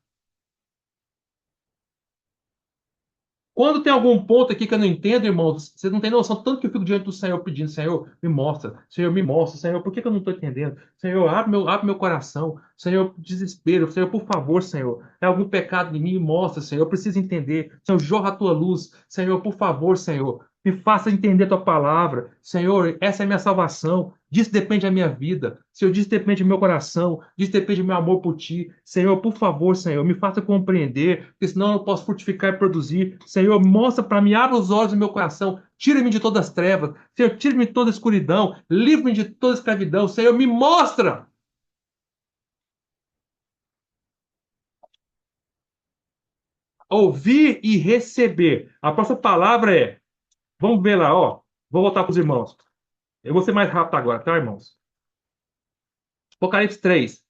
Quando tem algum ponto aqui que eu não entendo, irmão, você não tem noção, tanto que eu fico diante do Senhor pedindo, Senhor, me mostra, Senhor, por que que eu não estou entendendo? Senhor, abre meu coração, Senhor, desespero, Senhor, por favor, Senhor, é algum pecado em mim, me mostra, Senhor, eu preciso entender, Senhor, jorra a tua luz, Senhor, por favor, Senhor, me faça entender a tua palavra, Senhor, essa é a minha salvação, disso depende a minha vida, Senhor, disso depende do meu coração, disso depende do meu amor por ti, Senhor, por favor, Senhor, me faça compreender, porque senão eu não posso frutificar e produzir, Senhor, mostra para mim, abre os olhos do meu coração, tira-me de todas as trevas, Senhor, tira-me de toda a escuridão, livre-me de toda a escravidão, Senhor, me mostra. Ouvir e receber. A próxima palavra é, vamos ver lá, ó, vou voltar para os irmãos. Eu vou ser mais rápido agora, tá, irmãos? Apocalipse 3,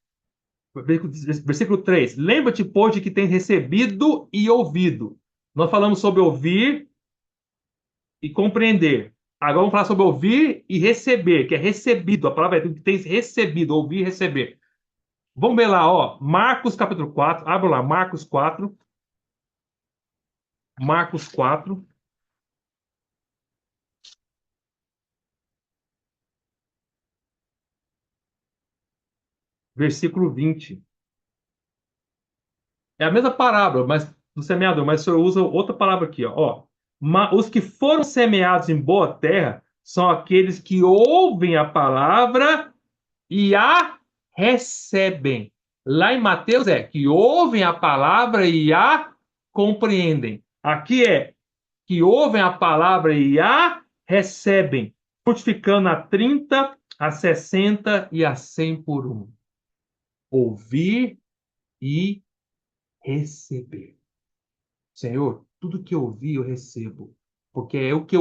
versículo 3. Lembra-te, pois, de que tens recebido e ouvido. Nós falamos sobre ouvir e compreender. Agora vamos falar sobre ouvir e receber, que é recebido. A palavra é que tens recebido, ouvir e receber. Vamos ver lá, ó. Marcos capítulo 4. Abra lá, Marcos 4. Marcos 4, versículo 20. É a mesma parábola, mas do semeador, mas o senhor usa outra palavra aqui, ó. Os que foram semeados em boa terra são aqueles que ouvem a palavra e a recebem. Lá em Mateus é que ouvem a palavra e a compreendem. Aqui é que ouvem a palavra e a recebem, frutificando a 30, a 60 e a 100 por um. Ouvir e receber. Senhor, tudo que eu ouvi eu recebo, porque é o que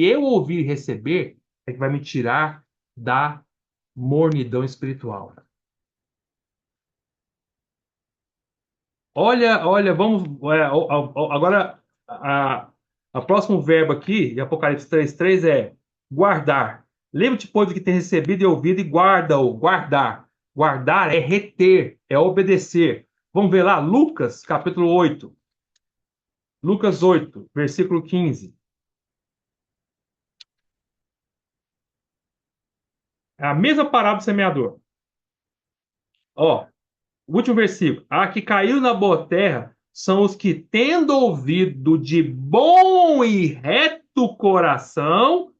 eu ouvir e receber é que vai me tirar da mornidão espiritual. Olha, vamos. Agora, a próximo verbo aqui, em Apocalipse 3:3 é guardar. Lembra-te, pois, do que tem recebido e ouvido, e guarda-o. Guardar. Guardar é reter, é obedecer. Vamos ver lá, Lucas, capítulo 8. Lucas 8, versículo 15. É a mesma parábola do semeador. Ó, o último versículo. A que caiu na boa terra são os que, tendo ouvido de bom e reto coração,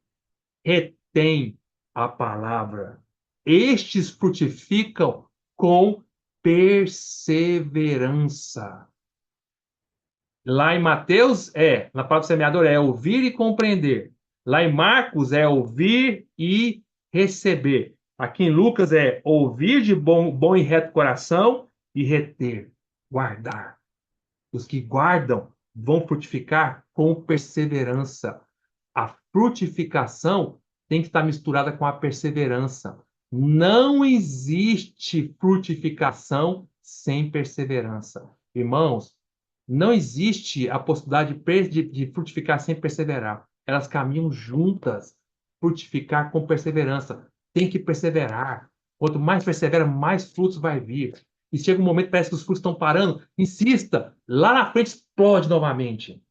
retém a palavra. Estes frutificam com perseverança. Lá em Mateus na palavra do semeador é ouvir e compreender. Lá em Marcos é ouvir e receber. Aqui em Lucas é ouvir de bom e reto coração e reter, guardar. Os que guardam vão frutificar com perseverança. A frutificação tem que estar misturada com a perseverança. Não existe frutificação sem perseverança. Irmãos, não existe a possibilidade de frutificar sem perseverar. Elas caminham juntas. Frutificar com perseverança. Tem que perseverar. Quanto mais persevera, mais frutos vai vir. E chega um momento que parece que os frutos estão parando. Insista. Lá na frente explode novamente.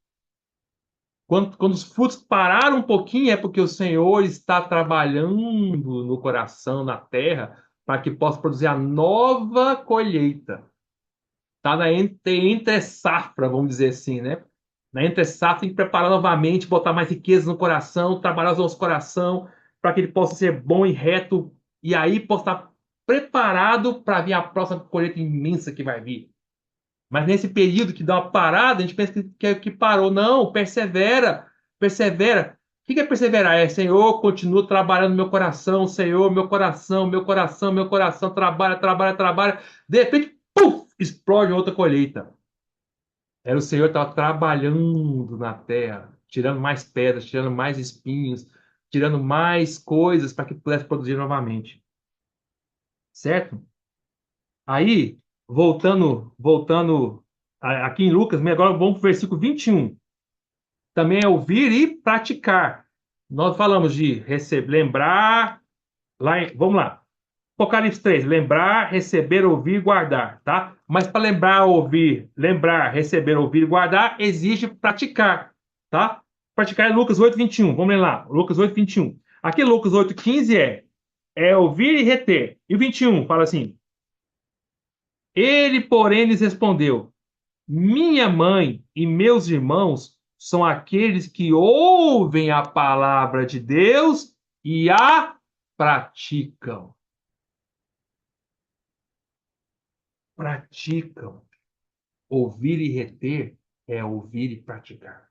Quando os frutos pararam um pouquinho, é porque o Senhor está trabalhando no coração, na terra, para que possa produzir a nova colheita. Está na entre safra, vamos dizer assim, né? Na entre safra tem que preparar novamente, botar mais riqueza no coração, trabalhar o nosso coração para que ele possa ser bom e reto e aí possa estar preparado para vir a próxima colheita imensa que vai vir. Mas nesse período que dá uma parada, a gente pensa que parou. Não, persevera, persevera. O que é perseverar? É, Senhor, continuo trabalhando no meu coração, Senhor, meu coração, meu coração, meu coração, trabalha, trabalha, trabalha. De repente, puf, explode outra colheita. Era o Senhor que estava trabalhando na terra, tirando mais pedras, tirando mais espinhos, tirando mais coisas para que pudesse produzir novamente. Certo? Aí, voltando aqui em Lucas, agora vamos para o versículo 21. Também é ouvir e praticar. Nós falamos de receber, lembrar, vamos lá. Apocalipse 3, lembrar, receber, ouvir e guardar, tá? Mas para lembrar, ouvir, lembrar, receber, ouvir e guardar, exige praticar, tá? Praticar é Lucas 8, 21. Vamos ler lá, Lucas 8, 21. Aqui Lucas 8, 15 é ouvir e reter. E o 21 fala assim, ele, porém, lhes respondeu, minha mãe e meus irmãos são aqueles que ouvem a palavra de Deus e a praticam. Praticam. Ouvir e reter é ouvir e praticar.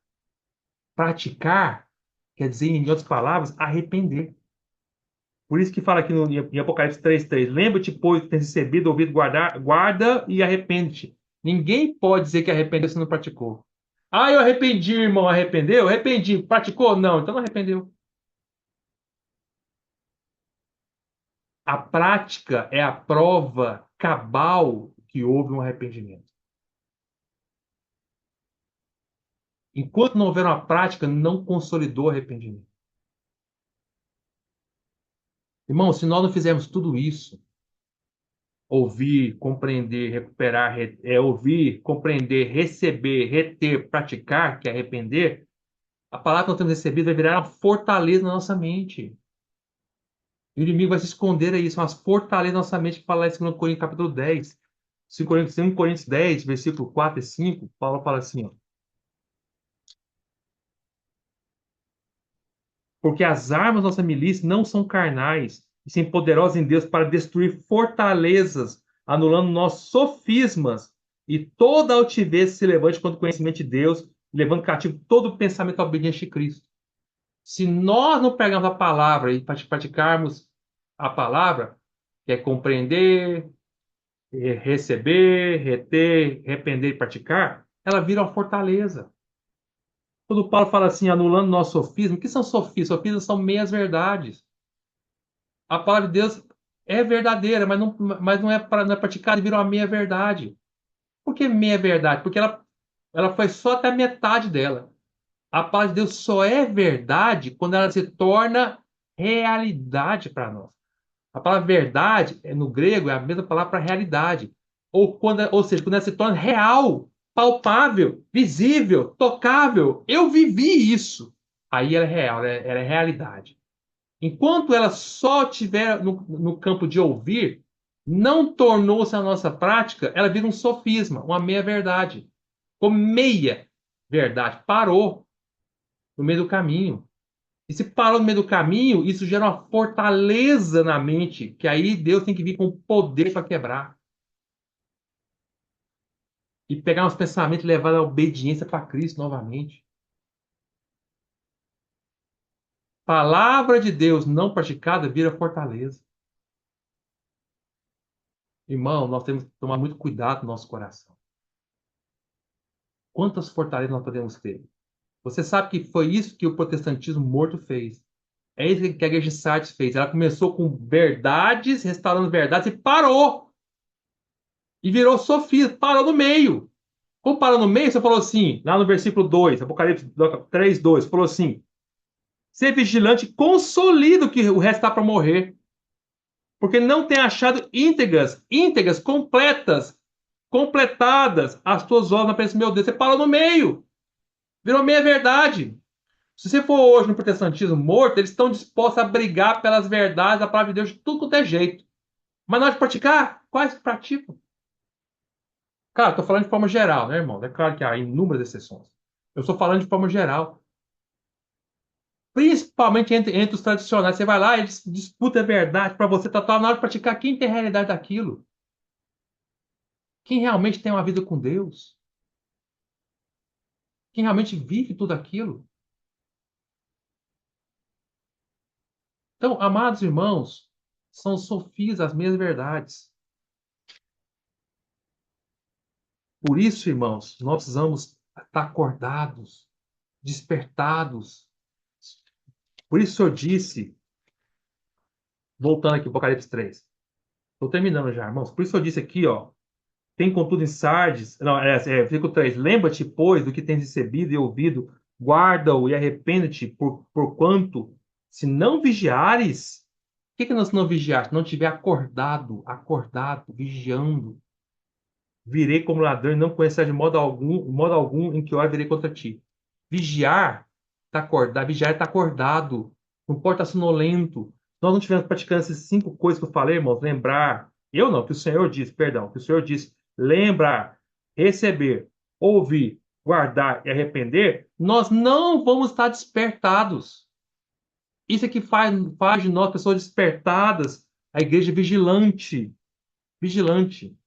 Praticar quer dizer, em outras palavras, arrepender. Por isso que fala aqui em Apocalipse 3:3, lembra-te, pois, que tens recebido, ouvido, guarda e arrepende-te. Ninguém pode dizer que arrependeu se não praticou. Ah, eu arrependi, irmão, arrependeu? Arrependi. Praticou? Não, então não arrependeu. A prática é a prova cabal que houve um arrependimento. Enquanto não houver uma prática, não consolidou o arrependimento. Irmão, se nós não fizermos tudo isso, ouvir, compreender, recuperar, ouvir, compreender, receber, reter, praticar, que é arrepender, a palavra que nós temos recebido vai virar uma fortaleza na nossa mente. O inimigo vai se esconder aí, são as fortalezas da nossa mente que fala lá em 2 Coríntios capítulo 10. 2 Coríntios 10, versículo 4 e 5, Paulo fala assim, ó, porque as armas da nossa milícia não são carnais, e sim poderosas em Deus para destruir fortalezas, anulando nossos sofismas e toda altivez que se levante contra o conhecimento de Deus, levando cativo todo o pensamento à obediência de Cristo. Se nós não pegarmos a palavra e praticarmos a palavra, que é compreender, receber, reter, arrepender e praticar, ela vira uma fortaleza. Quando Paulo fala assim, anulando nosso sofismo, o que são sofismas? Sofismas são meias-verdades. A palavra de Deus é verdadeira, mas não é praticada e virou uma meia-verdade. Por que meia-verdade? Porque ela foi só até a metade dela. A palavra de Deus só é verdade quando ela se torna realidade para nós. A palavra verdade, no grego, é a mesma palavra para realidade. Ou seja, quando ela se torna real, palpável, visível, tocável. Eu vivi isso. Aí ela é real, ela é realidade. Enquanto ela só estiver no campo de ouvir, não tornou-se a nossa prática, ela vira um sofisma, uma meia-verdade. Como meia-verdade. Parou no meio do caminho. E se parou no meio do caminho, isso gera uma fortaleza na mente, que aí Deus tem que vir com poder para quebrar. E pegar uns pensamentos e levar a obediência para Cristo novamente. Palavra de Deus não praticada vira fortaleza. Irmão, nós temos que tomar muito cuidado no nosso coração. Quantas fortalezas nós podemos ter? Você sabe que foi isso que o protestantismo morto fez. É isso que a igreja de Sardes fez. Ela começou com verdades, restaurando verdades, e parou. E virou sofisma, parou no meio. Como parou no meio, você falou assim, lá no versículo 2, Apocalipse 3, 2, falou assim: ser vigilante, consolida que o resto está para morrer. Porque não tem achado íntegras, completas, completadas as tuas obras na presença do meu Deus. Você parou no meio. Virou meia-verdade. Se você for hoje no protestantismo morto, eles estão dispostos a brigar pelas verdades da palavra de Deus de tudo quanto é jeito. Mas na hora de praticar, quais praticam? Cara, estou falando de forma geral, né, irmão? É claro que há inúmeras exceções. Eu estou falando de forma geral. Principalmente entre os tradicionais. Você vai lá, eles disputam a verdade para você, tá na hora de praticar. Quem tem a realidade daquilo? Quem realmente tem uma vida com Deus? Quem realmente vive tudo aquilo? Então, amados irmãos, são sofias as mesmas verdades. Por isso, irmãos, nós precisamos estar acordados, despertados. Por isso eu disse, voltando aqui, Apocalipse 3. Estou terminando já, irmãos. Por isso eu disse aqui, ó. Tem contudo em Sardes. Não, versículo 3. Lembra-te, pois, do que tens recebido e ouvido, guarda-o e arrepende-te, porquanto, se não vigiares, o que nós não vigiar? Se não tiver acordado, vigiando, virei como ladrão e não conhecer de modo algum em que hora virei contra ti. Vigiar, tá acordado, vigiar está acordado, não pode estar sonolento. Nós não estivermos praticando essas 5 coisas que eu falei, irmãos, lembrar, eu não, que o Senhor disse, perdão, que o Senhor disse, lembrar, receber, ouvir, guardar e arrepender, nós não vamos estar despertados. Isso é que faz de nós pessoas despertadas, a igreja vigilante, vigilante.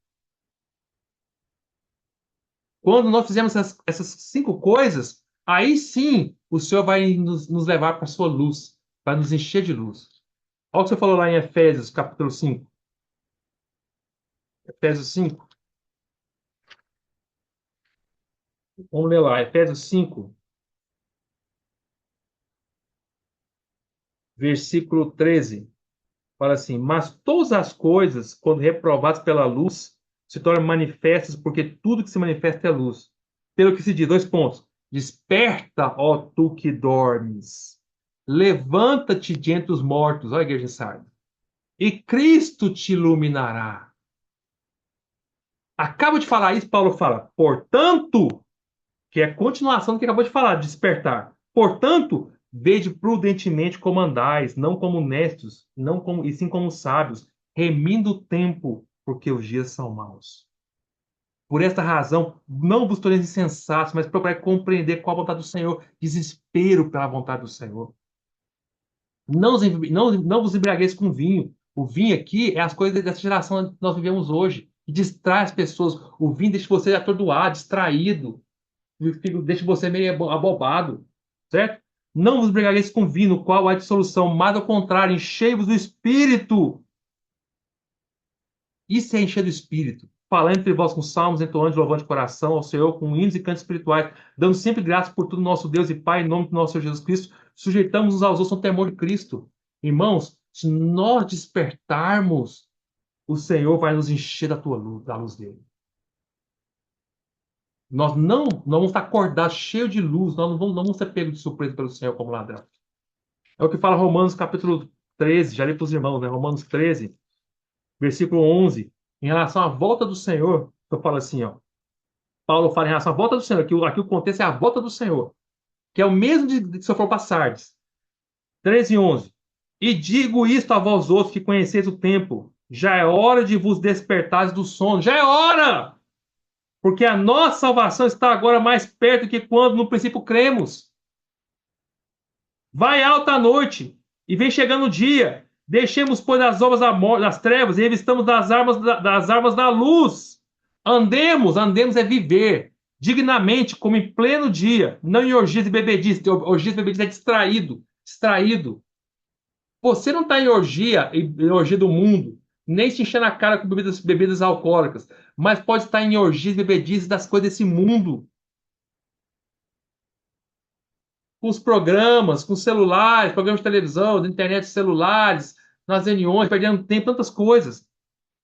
Quando nós fizermos essas 5 coisas, aí sim o Senhor vai nos levar para a sua luz, vai nos encher de luz. Olha o que você falou lá em Efésios, capítulo 5. Efésios 5. Vamos ler lá. Efésios 5, versículo 13. Fala assim: Mas todas as coisas, quando reprovadas pela luz, se tornam manifestas, porque tudo que se manifesta é luz. Pelo que se diz, 2 pontos. Desperta, ó tu que dormes. Levanta-te de entre os mortos. Olha a igreja sabe. E Cristo te iluminará. Acaba de falar isso, Paulo fala, portanto, que é a continuação do que acabou de falar, despertar. Portanto, vede prudentemente como andais, não como nestos, não como, e sim como sábios, remindo o tempo, porque os dias são maus. Por esta razão, não vos torneis insensatos, mas procurai compreender qual a vontade do Senhor, desespero pela vontade do Senhor. Não vos embriagueis com vinho. O vinho aqui é as coisas dessa geração que nós vivemos hoje. Que distrai as pessoas. O vinho deixa você atordoado, distraído. Deixa você meio abobado. Certo? Não vos embriagueis com vinho, no qual há dissolução, mas ao contrário, enchei-vos do Espírito. Isso é encher do Espírito. Falar entre vós com salmos, entoando de louvor de coração ao Senhor, com hinos e cantos espirituais, dando sempre graças por tudo nosso Deus e Pai, em nome do nosso Senhor Jesus Cristo, sujeitamos uns aos outros no temor de Cristo. Irmãos, se nós despertarmos, o Senhor vai nos encher da luz dele. Nós vamos estar acordados, cheios de luz, nós não vamos ser pegos de surpresa pelo Senhor como ladrão. É o que fala Romanos capítulo 13, já li para os irmãos, né? Romanos 13, versículo 11, em relação à volta do Senhor, eu falo assim, ó. Paulo fala em relação à volta do Senhor. Aqui o contexto é a volta do Senhor, que é o mesmo de se eu for para Sardes. 13 e 11. E digo isto a vós outros que conheceis o tempo. Já é hora de vos despertares do sono. Já é hora! Porque a nossa salvação está agora mais perto do que quando no princípio cremos. Vai alta a noite e vem chegando o dia. Deixemos, pois, as obras das trevas e revistamos das armas da luz. Andemos é viver dignamente, como em pleno dia, não em orgias e bebedices. Orgias e bebedices é distraído. Você não está em orgia do mundo, nem se encher na cara com bebidas alcoólicas, mas pode estar em orgias e bebedices das coisas desse mundo. Com os programas, com os celulares, programas de televisão, de internet celulares, nas reuniões, perdendo tempo, tantas coisas.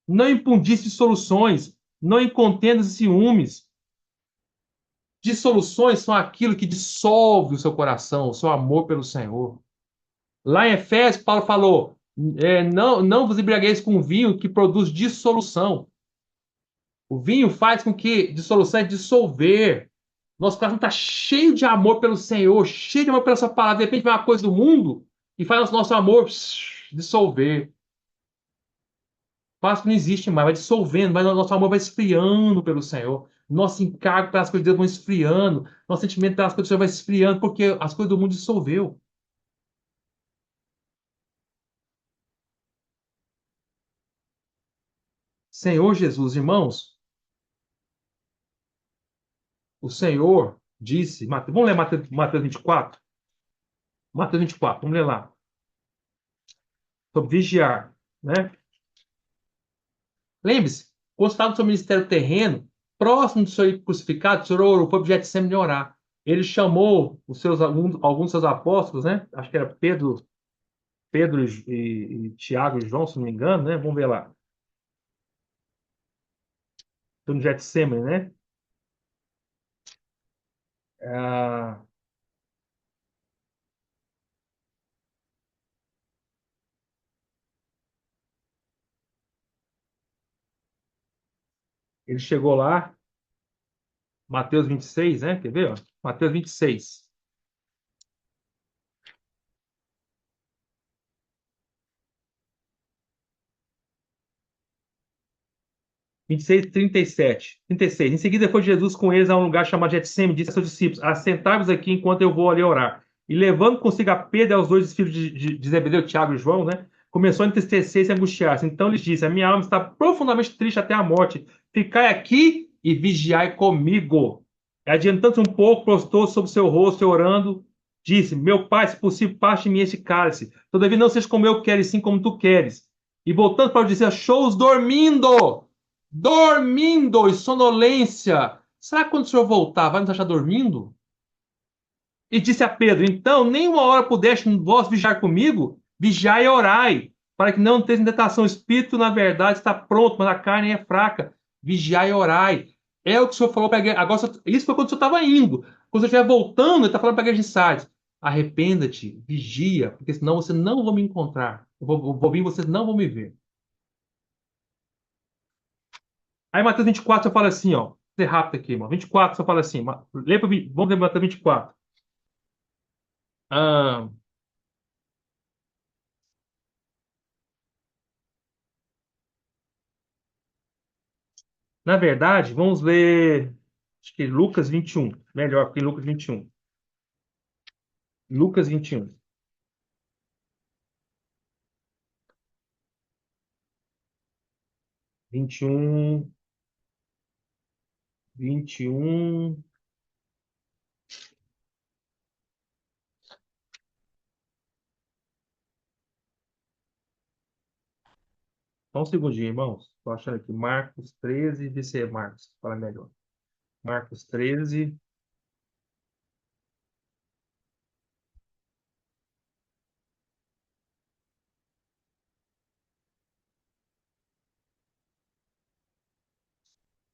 Não impundice soluções, não em contendas e ciúmes. Dissoluções são aquilo que dissolve o seu coração, o seu amor pelo Senhor. Lá em Efésios, Paulo falou: não vos embriagueis com vinho que produz dissolução. O vinho faz com que dissolução é dissolver. Nosso coração está cheio de amor pelo Senhor, cheio de amor pela sua palavra. De repente vem uma coisa do mundo e faz o nosso amor dissolver. Páscoa não existe mais, vai dissolvendo, mas o nosso amor vai esfriando pelo Senhor. Nosso encargo pelas coisas de Deus vão esfriando. Nosso sentimento pelas coisas do Senhor vai esfriando, porque as coisas do mundo dissolveu. Senhor Jesus, irmãos, o Senhor disse, vamos ler Mateus 24? Mateus 24, vamos ler lá. Sobre vigiar, né? Lembre-se, quando estava no seu ministério terreno, próximo do seu crucificado, o Senhor orou, foi objeto sempre de orar. Ele chamou alguns dos seus apóstolos, né? Acho que era Pedro e Tiago e João, se não me engano, né? Vamos ver lá. Estou no Getsemane, né? Ah, ele chegou lá, Mateus 26, né? Quer ver? Ó? Mateus 26. 26, 37. 36. Em seguida foi Jesus com eles a um lugar chamado Getsêmani e disse a seus discípulos: assentai-vos aqui enquanto eu vou ali orar. E levando consigo a Pedro e aos dois filhos de Zebedeu, Tiago e João, né? Começou a entristecer e se angustiar-se. Então lhes disse: a minha alma está profundamente triste até a morte. Ficai aqui e vigiai comigo. E adiantando-se um pouco, prostou sobre o seu rosto e orando, disse: meu pai, se possível, passe de mim este cálice. Todavia não seja como eu quero, e sim como tu queres. E voltando para o discípulo, achou-os dormindo e sonolência. Será que quando o senhor voltar, vai nos achar dormindo? E disse a Pedro: então, nem uma hora pudeste vós vigiar comigo? Vigiai e orai, para que não tenhas tentação. O espírito, na verdade, está pronto, mas a carne é fraca. Vigiai e orai. É o que o senhor falou para a igreja. Agora, isso foi quando o senhor estava indo. Quando você estiver voltando, ele está falando para a igreja de Sardes. Arrependa-te, vigia, porque senão você não vai me encontrar. Eu vou vir e vocês não vão me ver. Aí Mateus 24 só fala assim, ó. Vou ser rápido aqui, irmão. 24 só fala assim. Vamos ler Mateus 24. Ah, na verdade, vamos ler. Acho que Lucas 21. Melhor, porque Lucas 21. Lucas 21. 21. 21. Só um segundinho, irmãos. Estou achando aqui. Marcos 13. Vê se é Marcos. Fala melhor. Marcos 13.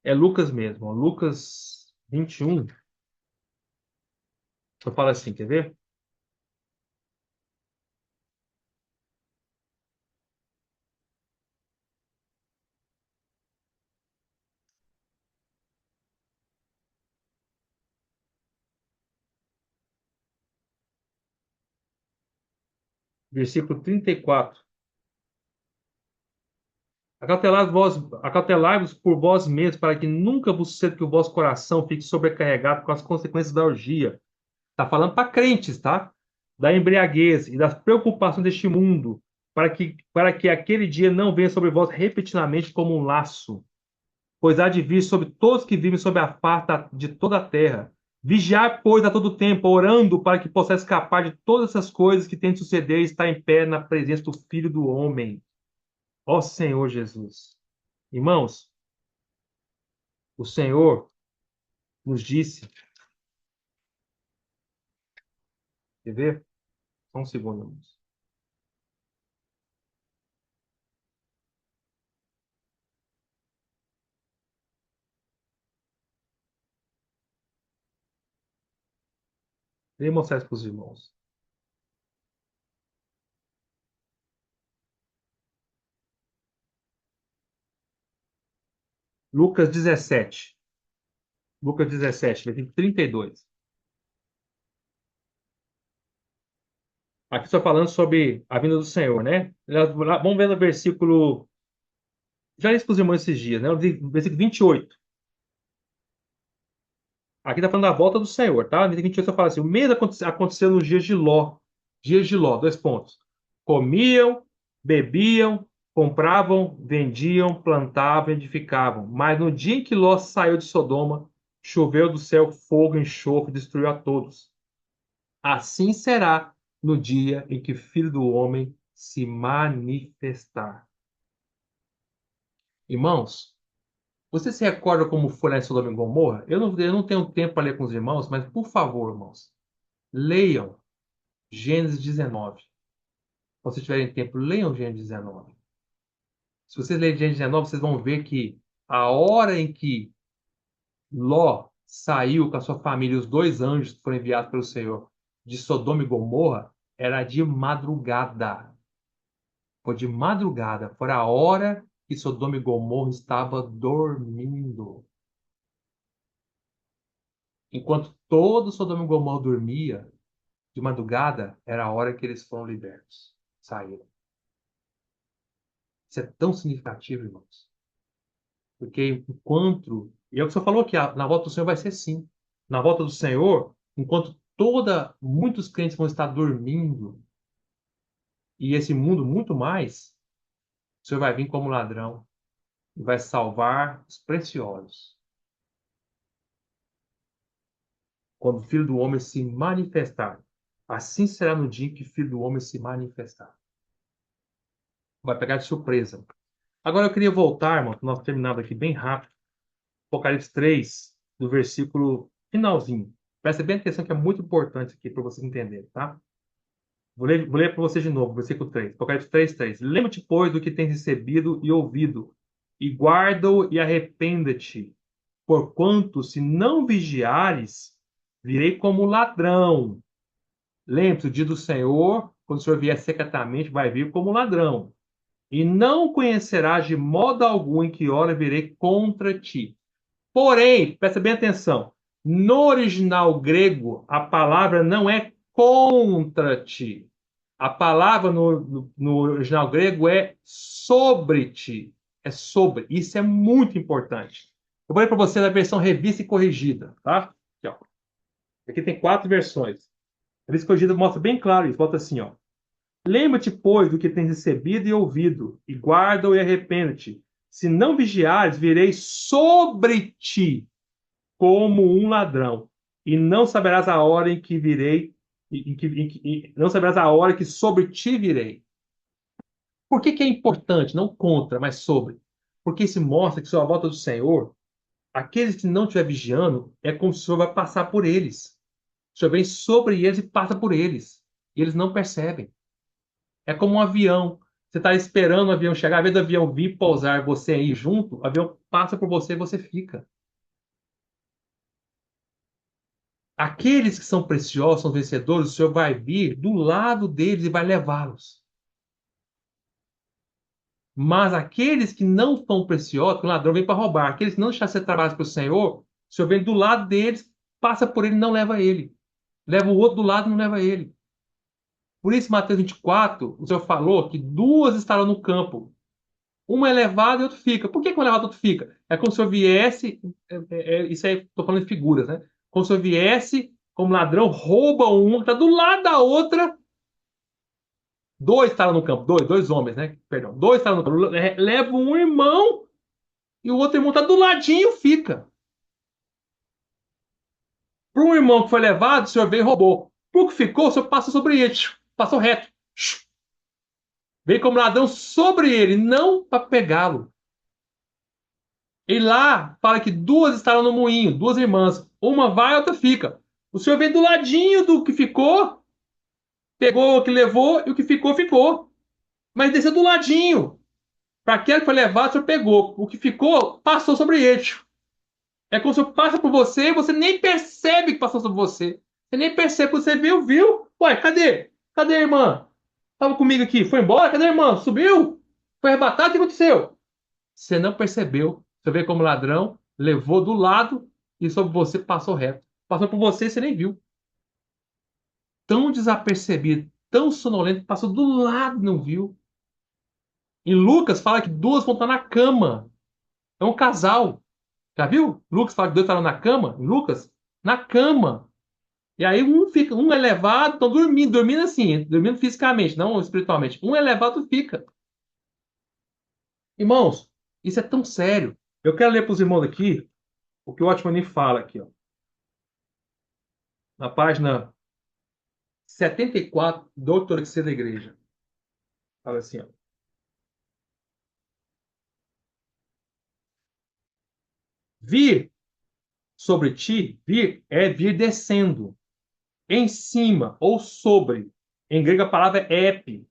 É Lucas mesmo. Ó. Lucas 21. Só fala assim, quer ver? Versículo 34. Acautelai-vos por vós mesmos, para que nunca vos suceda que o vosso coração fique sobrecarregado com as consequências da orgia. Está falando para crentes, tá? Da embriaguez e das preocupações deste mundo, para que aquele dia não venha sobre vós repetidamente como um laço, pois há de vir sobre todos que vivem sobre a face de toda a terra. Vigiai, pois, a todo tempo, orando para que possa escapar de todas essas coisas que têm de suceder e estar em pé na presença do Filho do Homem. Ó Senhor Jesus. Irmãos, o Senhor nos disse, quer ver? Só um segundo, irmãos. Deixa eu mostrar isso para os irmãos. Lucas 17. Lucas 17, versículo 32. Aqui só falando sobre a vinda do Senhor, né? Vamos ver no versículo. Já disse para os irmãos esses dias, né? O versículo 28. Aqui está falando da volta do Senhor, tá? No versículo 28 só fala assim: o mesmo aconteceu nos dias de Ló. Dias de Ló, dois pontos. Comiam, bebiam, compravam, vendiam, plantavam, edificavam. Mas no dia em que Ló saiu de Sodoma, choveu do céu fogo, enxofre, destruiu a todos. Assim será no dia em que o Filho do Homem se manifestar. Irmãos, você se recorda como foi lá em Sodoma e Gomorra? Eu não tenho tempo para ler com os irmãos, mas por favor, irmãos, leiam Gênesis 19. Se vocês tiverem tempo, leiam Gênesis 19. Se vocês lerem Gênesis 19, vocês vão ver que a hora em que Ló saiu com a sua família, os dois anjos que foram enviados pelo Senhor de Sodoma e Gomorra, era de madrugada. Foi de madrugada. Foi a hora que Sodoma e Gomorra estava dormindo. Enquanto todo Sodoma e Gomorra dormia, de madrugada, era a hora que eles foram libertos. Saíram. Isso é tão significativo, irmãos. Porque enquanto. E é o que o senhor falou que na volta do Senhor vai ser assim. Na volta do Senhor, enquanto muitos crentes vão estar dormindo, e esse mundo muito mais, o Senhor vai vir como ladrão e vai salvar os preciosos. Quando o Filho do Homem se manifestar. Assim será no dia em que o Filho do Homem se manifestar. Vai pegar de surpresa. Agora eu queria voltar, irmão, para nós terminado aqui bem rápido. Apocalipse 3, do versículo finalzinho. Presta bem atenção que é muito importante aqui para vocês entenderem, tá? Vou ler para vocês de novo, versículo 3. Apocalipse 3, 3. Lembra-te, pois, do que tens recebido e ouvido, e guarda-o e arrependa-te. Porquanto, se não vigiares, virei como ladrão. Lembre-se, o dia do Senhor, quando o Senhor vier secretamente, vai vir como ladrão. E não conhecerás de modo algum em que hora virei contra ti. Porém, presta bem atenção, no original grego, a palavra não é contra ti. A palavra no original grego é sobre ti. É sobre. Isso é muito importante. Eu vou ler para você na versão revista e corrigida, tá? Aqui, ó. Aqui tem 4 versões. A revista corrigida mostra bem claro isso. Bota assim, ó. Lembra-te, pois, do que tens recebido e ouvido, e guarda-o e arrepende-te. Se não vigiares, virei sobre ti como um ladrão, e não saberás a hora em que virei, não saberás a hora que sobre ti virei. Por que que é importante? Não contra, mas sobre. Porque isso mostra que sobre a volta do Senhor, aqueles que não estiver vigiando, é como se o Senhor vai passar por eles. O Senhor vem sobre eles e passa por eles. E eles não percebem. É como um avião. Você está esperando o avião chegar, ao invés do avião vir pousar, você ir junto, o avião passa por você e você fica. Aqueles que são preciosos, são vencedores, o Senhor vai vir do lado deles e vai levá-los. Mas aqueles que não são preciosos, que o ladrão vem para roubar, aqueles que não deixaram ser trabalhados pelo Senhor, o Senhor vem do lado deles, passa por ele e não leva ele. Leva o outro do lado e não leva ele. Por isso, Mateus 24, o Senhor falou que duas estarão no campo. Uma é levada e outra fica. Por que que uma é levada e outra fica? É como se eu viesse. Isso aí, estou falando de figuras, né? Como se eu viesse como ladrão, rouba um, está do lado da outra. Dois estavam no campo, dois homens, né? Perdão, dois estavam no campo. Leva um irmão e o outro irmão está do ladinho, fica. Para um irmão que foi levado, o senhor veio e roubou. Para o que ficou, o senhor passa sobre ele. Passou reto. Veio como ladrão sobre ele, não para pegá-lo. E lá fala que duas estavam no moinho, duas irmãs. Uma vai, a outra fica. O senhor veio do ladinho do que ficou, pegou o que levou e o que ficou, ficou. Mas desceu do ladinho. Para aquele que foi levado, o senhor pegou. O que ficou, passou sobre ele. É como se o senhor passa por você e você nem percebe que passou sobre você. Você nem percebe. Quando você viu, viu. Ué, cadê? Cadê a irmã? Tava comigo aqui. Foi embora? Cadê a irmã? Subiu? Foi arrebatado? O que aconteceu? Você não percebeu. Você veio como ladrão, levou do lado e sobre você passou reto. Passou por você e você nem viu. Tão desapercebido, tão sonolento, passou do lado e não viu. Em Lucas fala que duas vão estar na cama. É um casal. Já viu? Lucas fala que dois estavam na cama. Em Lucas? Na cama. E aí um é levado, estão dormindo assim, dormindo fisicamente, não espiritualmente. Um é levado, outro fica. Irmãos, isso é tão sério. Eu quero ler para os irmãos aqui o que o Watchman fala aqui, ó, na página 74 do Ortodoxia da Igreja. Fala assim, ó. Vir sobre ti, vir é vir descendo, em cima ou sobre. Em grego a palavra é epi.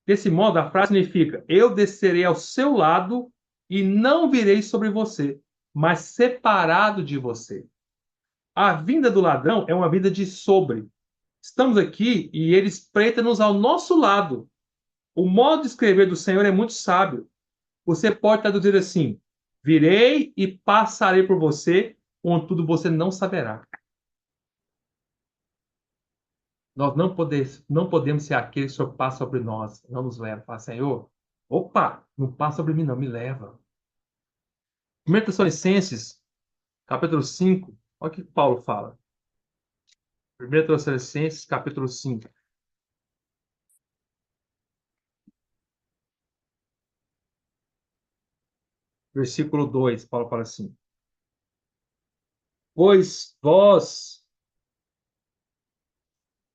Desse modo, a frase significa: eu descerei ao seu lado e não virei sobre você, mas separado de você. A vinda do ladrão é uma vinda de sobre. Estamos aqui e ele espreita-nos ao nosso lado. O modo de escrever do Senhor é muito sábio. Você pode traduzir assim: virei e passarei por você, contudo você não saberá. Nós não podemos ser aquele que o Senhor passa sobre nós, não nos leva. Fala, Senhor, opa, não passa sobre mim, não, me leva. 1 Tessalonicenses, capítulo 5, olha o que Paulo fala. 1 Tessalonicenses, capítulo 5, versículo 2, Paulo fala assim: pois vós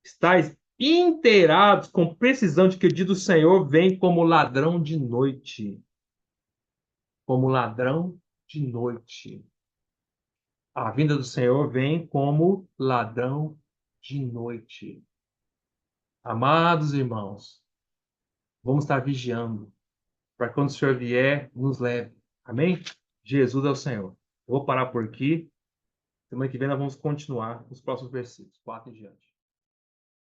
estáis inteirados com precisão de que o dia do Senhor vem como ladrão de noite. Como ladrão de noite. A vinda do Senhor vem como ladrão de noite. Amados irmãos, vamos estar vigiando para quando o Senhor vier, nos leve. Amém? Jesus é o Senhor. Eu vou parar por aqui. Semana que vem nós vamos continuar os próximos versículos, 4 em diante.